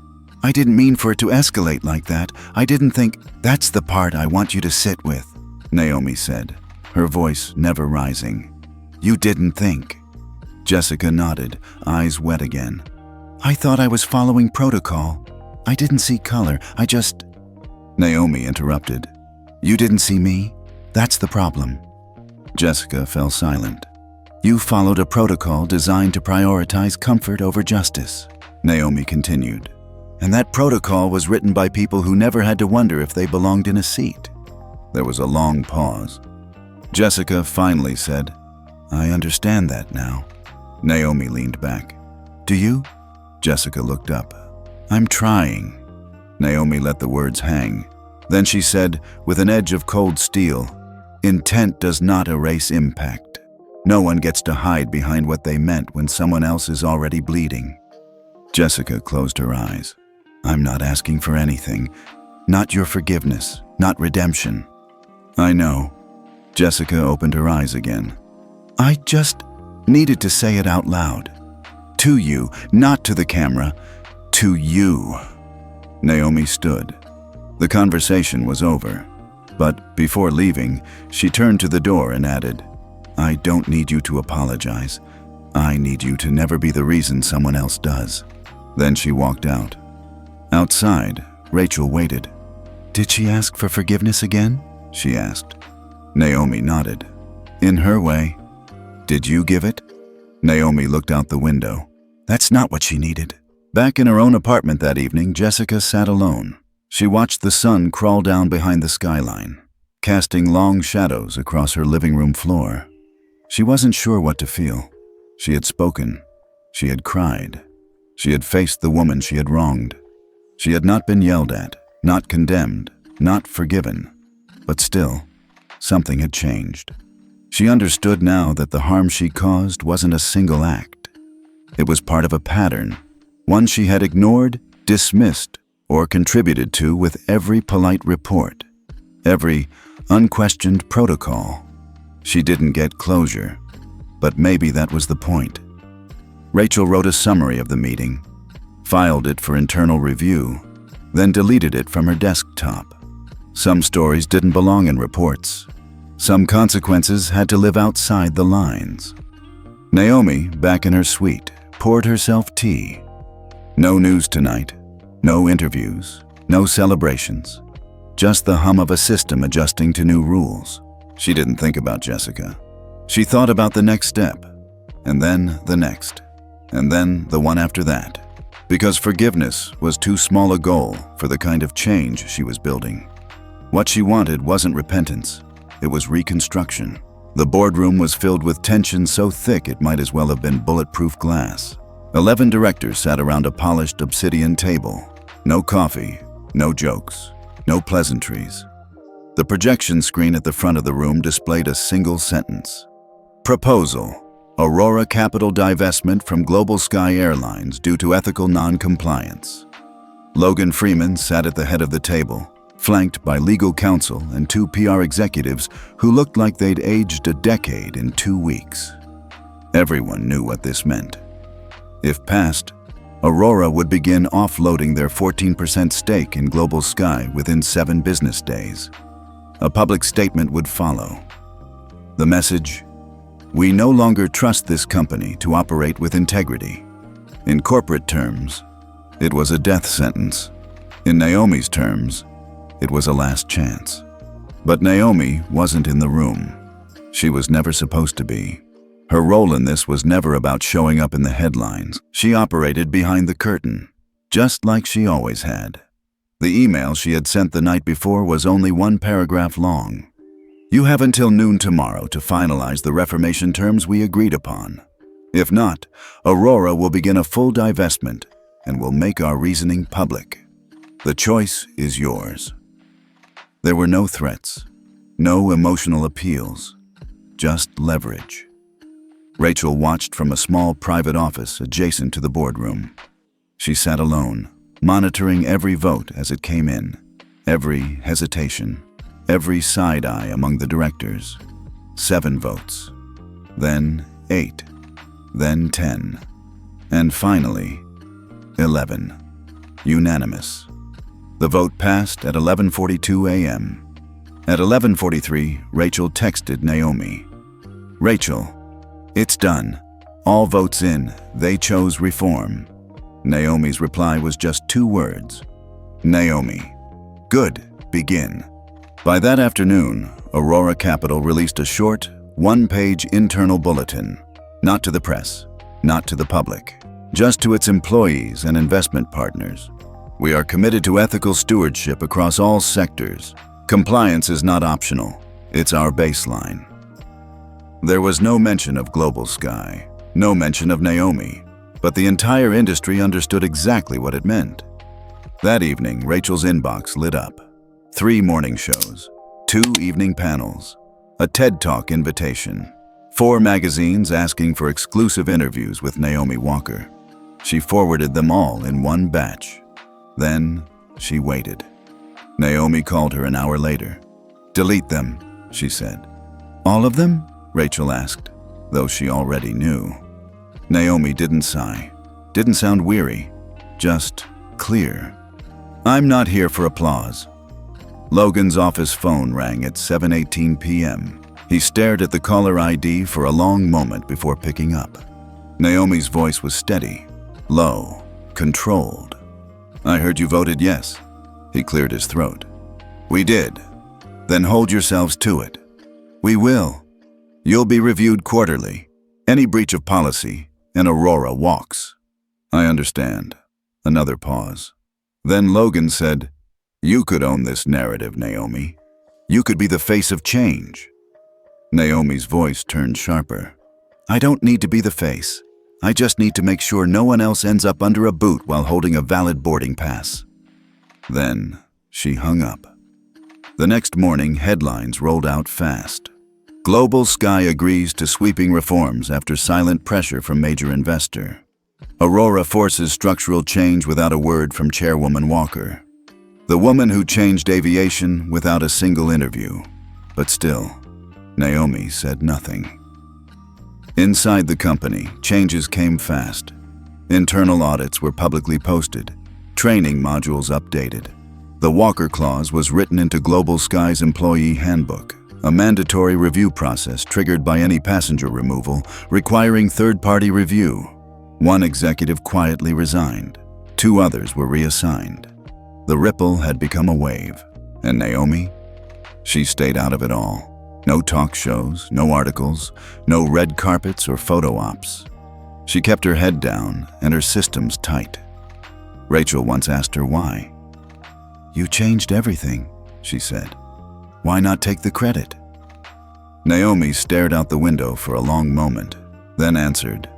mean for it to escalate like that. I didn't think, that's the part I want you to sit with," Naomi said, her voice never rising. "You didn't think." Jessica nodded, eyes wet again. "I thought I was following protocol. I didn't see color, I just—" Naomi interrupted. "You didn't see me? That's the problem." Jessica fell silent. "You followed a protocol designed to prioritize comfort over justice," Naomi continued. "And that protocol was written by people who never had to wonder if they belonged in a seat." There was a long pause. Jessica finally said, "I understand that now." Naomi leaned back. "Do you?" Jessica looked up. "I'm trying." Naomi let the words hang. Then she said, with an edge of cold steel, "Intent does not erase impact. No one gets to hide behind what they meant when someone else is already bleeding." Jessica closed her eyes. "I'm not asking for anything. Not your forgiveness, not redemption." "I know." Jessica opened her eyes again. "I just needed to say it out loud. To you, not to the camera. To you." Naomi stood. The conversation was over. But before leaving, she turned to the door and added, "I don't need you to apologize. I need you to never be the reason someone else does." Then she walked out. Outside, Rachel waited. "Did she ask for forgiveness again?" she asked. Naomi nodded. "In her way." "Did you give it?" Naomi looked out the window. "That's not what she needed." Back in her own apartment that evening, Jessica sat alone. She watched the sun crawl down behind the skyline, casting long shadows across her living room floor. She wasn't sure what to feel. She had spoken. She had cried. She had faced the woman she had wronged. She had not been yelled at, not condemned, not forgiven. But still, something had changed. She understood now that the harm she caused wasn't a single act. It was part of a pattern, one she had ignored, dismissed, or contributed to with every polite report, every unquestioned protocol. She didn't get closure, but maybe that was the point. Rachel wrote a summary of the meeting, filed it for internal review, then deleted it from her desktop. Some stories didn't belong in reports. Some consequences had to live outside the lines. Naomi, back in her suite, poured herself tea. No news tonight. No interviews, no celebrations, just the hum of a system adjusting to new rules. She didn't think about Jessica. She thought about the next step, and then the next, and then the one after that, because forgiveness was too small a goal for the kind of change she was building. What she wanted wasn't repentance, it was reconstruction. The boardroom was filled with tension so thick it might as well have been bulletproof glass. 11 directors sat around a polished obsidian table. No coffee, no jokes, no pleasantries. The projection screen at the front of the room displayed a single sentence. Proposal: Aurora Capital divestment from Global Sky Airlines due to ethical non-compliance. Logan Freeman sat at the head of the table, flanked by legal counsel and two PR executives who looked like they'd aged a decade in 2 weeks. Everyone knew what this meant. If passed, Aurora would begin offloading their 14% stake in Global Sky within 7 business days. A public statement would follow. The message: we no longer trust this company to operate with integrity. In corporate terms, it was a death sentence. In Naomi's terms, it was a last chance. But Naomi wasn't in the room. She was never supposed to be. Her role in this was never about showing up in the headlines. She operated behind the curtain, just like she always had. The email she had sent the night before was only 1 paragraph long. You have until noon tomorrow to finalize the reformation terms we agreed upon. If not, Aurora will begin a full divestment and will make our reasoning public. The choice is yours. There were no threats, no emotional appeals, just leverage. Rachel watched from a small private office adjacent to the boardroom. She sat alone, monitoring every vote as it came in, every hesitation, every side-eye among the directors. 7 votes, then 8, then 10, and finally 11. Unanimous. The vote passed at 11:42 a.m. At 11:43, Rachel texted Naomi. Rachel, it's done. All votes in. They chose reform. Naomi's reply was just 2 words. Naomi. Good. Begin. By that afternoon, Aurora Capital released a short, 1-page internal bulletin. Not to the press, not to the public, just to its employees and investment partners. We are committed to ethical stewardship across all sectors. Compliance is not optional. It's our baseline. There was no mention of Global Sky, no mention of Naomi, but the entire industry understood exactly what it meant. That evening, Rachel's inbox lit up. 3 morning shows, 2 evening panels, a TED Talk invitation, 4 magazines asking for exclusive interviews with Naomi Walker. She forwarded them all in one batch. Then she waited. Naomi called her an hour later. Delete them, she said. All of them? Rachel asked, though she already knew. Naomi didn't sigh, didn't sound weary, just clear. I'm not here for applause. Logan's office phone rang at 7:18 p.m. He stared at the caller ID for a long moment before picking up. Naomi's voice was steady, low, controlled. I heard you voted yes. He cleared his throat. We did. Then hold yourselves to it. We will. You'll be reviewed quarterly. Any breach of policy, and Aurora walks. I understand. Another pause. Then Logan said, you could own this narrative, Naomi. You could be the face of change. Naomi's voice turned sharper. I don't need to be the face. I just need to make sure no one else ends up under a boot while holding a valid boarding pass. Then she hung up. The next morning, headlines rolled out fast. Global Sky agrees to sweeping reforms after silent pressure from major investor. Aurora forces structural change without a word from Chairwoman Walker. The woman who changed aviation without a single interview. But still, Naomi said nothing. Inside the company, changes came fast. Internal audits were publicly posted, training modules updated. The Walker Clause was written into Global Sky's employee handbook, a mandatory review process triggered by any passenger removal requiring third-party review. 1 executive quietly resigned. 2 others were reassigned. The ripple had become a wave. And Naomi? She stayed out of it all. No talk shows, no articles, no red carpets or photo ops. She kept her head down and her systems tight. Rachel once asked her why. You changed everything, she said. Why not take the credit? Naomi stared out the window for a long moment, then answered,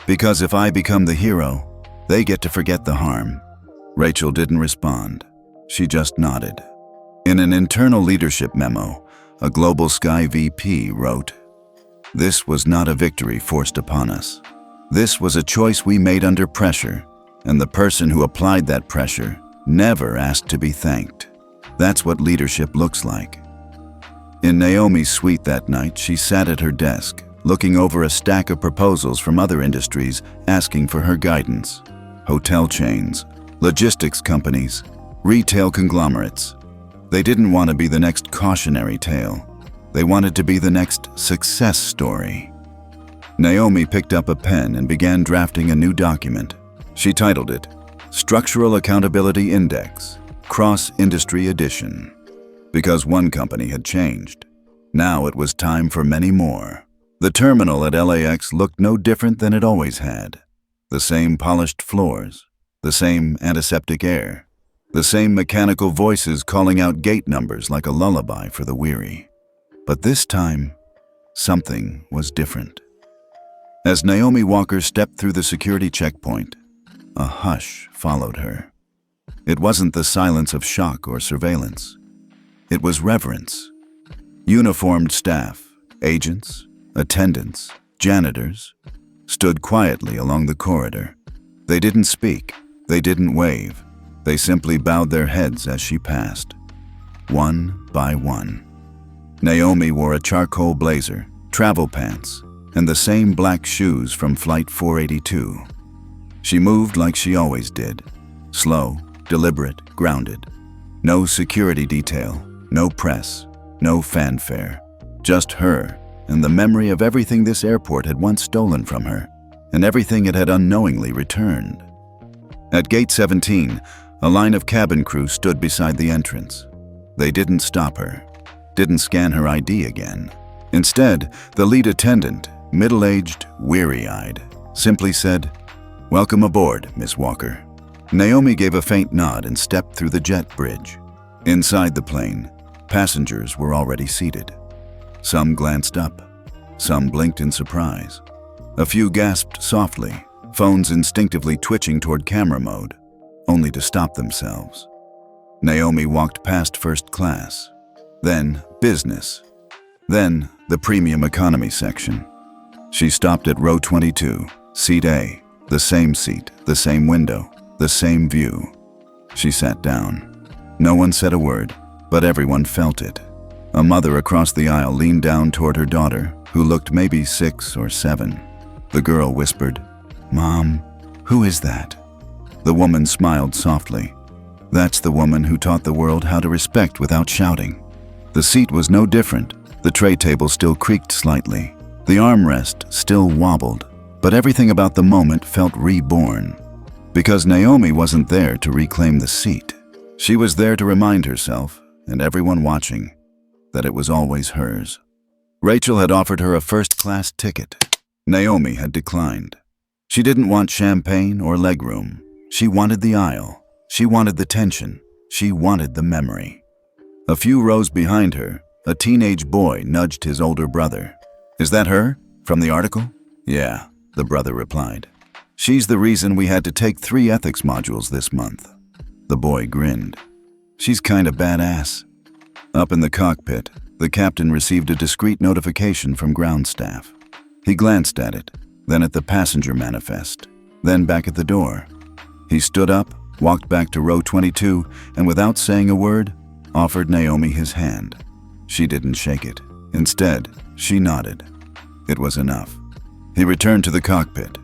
because if I become the hero, they get to forget the harm. Rachel didn't respond. She just nodded. In an internal leadership memo, a Global Sky VP wrote, "This was not a victory forced upon us. This was a choice we made under pressure, and the person who applied that pressure never asked to be thanked. That's what leadership looks like." In Naomi's suite that night, she sat at her desk, looking over a stack of proposals from other industries asking for her guidance. Hotel chains, logistics companies, retail conglomerates. They didn't want to be the next cautionary tale. They wanted to be the next success story. Naomi picked up a pen and began drafting a new document. She titled it, Structural Accountability Index, Cross-Industry Edition. Because one company had changed. Now it was time for many more. The terminal at LAX looked no different than it always had. The same polished floors, the same antiseptic air, the same mechanical voices calling out gate numbers like a lullaby for the weary. But this time, something was different. As Naomi Walker stepped through the security checkpoint, a hush followed her. It wasn't the silence of shock or surveillance. It was reverence. Uniformed staff, agents, attendants, janitors, stood quietly along the corridor. They didn't speak, they didn't wave. They simply bowed their heads as she passed, one by one. Naomi wore a charcoal blazer, travel pants, and the same black shoes from Flight 482. She moved like she always did, slow, deliberate, grounded. No security detail, no press, no fanfare, just her and the memory of everything this airport had once stolen from her, and everything it had unknowingly returned. At Gate 17, a line of cabin crew stood beside the entrance. They didn't stop her, didn't scan her ID again. Instead, the lead attendant, middle-aged, weary-eyed, simply said, "Welcome aboard, Miss Walker." Naomi gave a faint nod and stepped through the jet bridge. Inside the plane, passengers were already seated. Some glanced up, some blinked in surprise. A few gasped softly, phones instinctively twitching toward camera mode, only to stop themselves. Naomi walked past first class, then business, then the premium economy section. She stopped at row 22, seat A, the same seat, the same window, the same view. She sat down. No one said a word, but everyone felt it. A mother across the aisle leaned down toward her daughter, who looked maybe 6 or 7. The girl whispered, "Mom, who is that?" The woman smiled softly. That's the woman who taught the world how to respect without shouting. The seat was no different. The tray table still creaked slightly. The armrest still wobbled, but everything about the moment felt reborn. Because Naomi wasn't there to reclaim the seat. She was there to remind herself, and everyone watching, that it was always hers. Rachel had offered her a first-class ticket. Naomi had declined. She didn't want champagne or legroom. She wanted the aisle. She wanted the tension. She wanted the memory. A few rows behind her, a teenage boy nudged his older brother. "Is that her? From the article?" "Yeah," the brother replied. "She's the reason we had to take 3 ethics modules this month." The boy grinned. "She's kinda badass." Up in the cockpit, the captain received a discreet notification from ground staff. He glanced at it, then at the passenger manifest, then back at the door. He stood up, walked back to row 22, and without saying a word, offered Naomi his hand. She didn't shake it. Instead, she nodded. It was enough. He returned to the cockpit.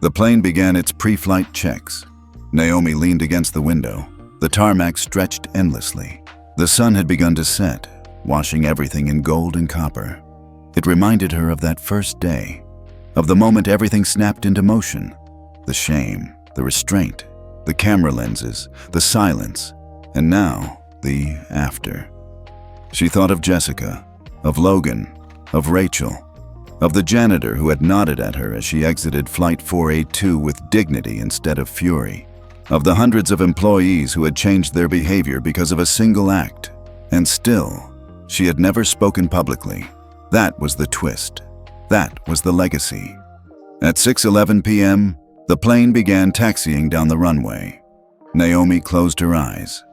The plane began its pre-flight checks. Naomi leaned against the window. The tarmac stretched endlessly. The sun had begun to set, washing everything in gold and copper. It reminded her of that first day, of the moment everything snapped into motion. The shame, the restraint, the camera lenses, the silence, and now the after. She thought of Jessica, of Logan, of Rachel, of the janitor who had nodded at her as she exited Flight 482 with dignity instead of fury, of the hundreds of employees who had changed their behavior because of a single act. And still, she had never spoken publicly. That was the twist. That was the legacy. At 6:11 p.m., the plane began taxiing down the runway. Naomi closed her eyes.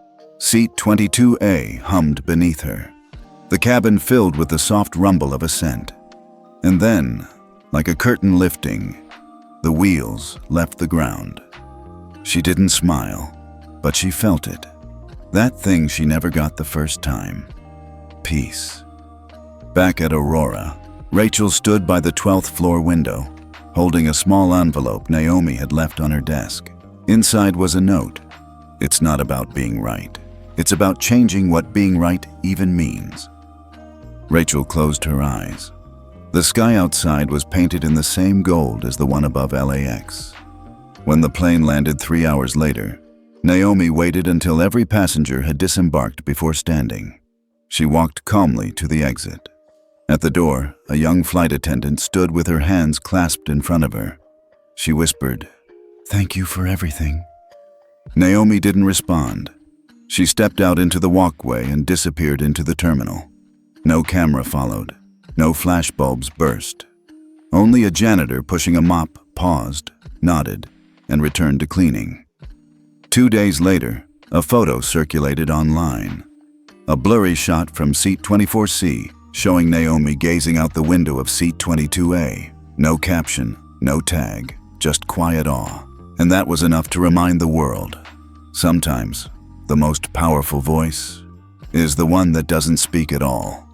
Seat 22A hummed beneath her, the cabin filled with the soft rumble of ascent. And then, like a curtain lifting, the wheels left the ground. She didn't smile, but she felt it. That thing she never got the first time. Peace. Back at Aurora, Rachel stood by the 12th floor window, holding a small envelope Naomi had left on her desk. Inside was a note. It's not about being right. It's about changing what being right even means. Rachel closed her eyes. The sky outside was painted in the same gold as the one above LAX. When the plane landed 3 hours later, Naomi waited until every passenger had disembarked before standing. She walked calmly to the exit. At the door, a young flight attendant stood with her hands clasped in front of her. She whispered, "Thank you for everything." Naomi didn't respond. She stepped out into the walkway and disappeared into the terminal. No camera followed. No flashbulbs burst. Only a janitor pushing a mop paused, nodded, and returned to cleaning. 2 days later, a photo circulated online. A blurry shot from seat 24C showing Naomi gazing out the window of seat 22A. No caption, no tag, just quiet awe. And that was enough to remind the world. Sometimes, the most powerful voice is the one that doesn't speak at all.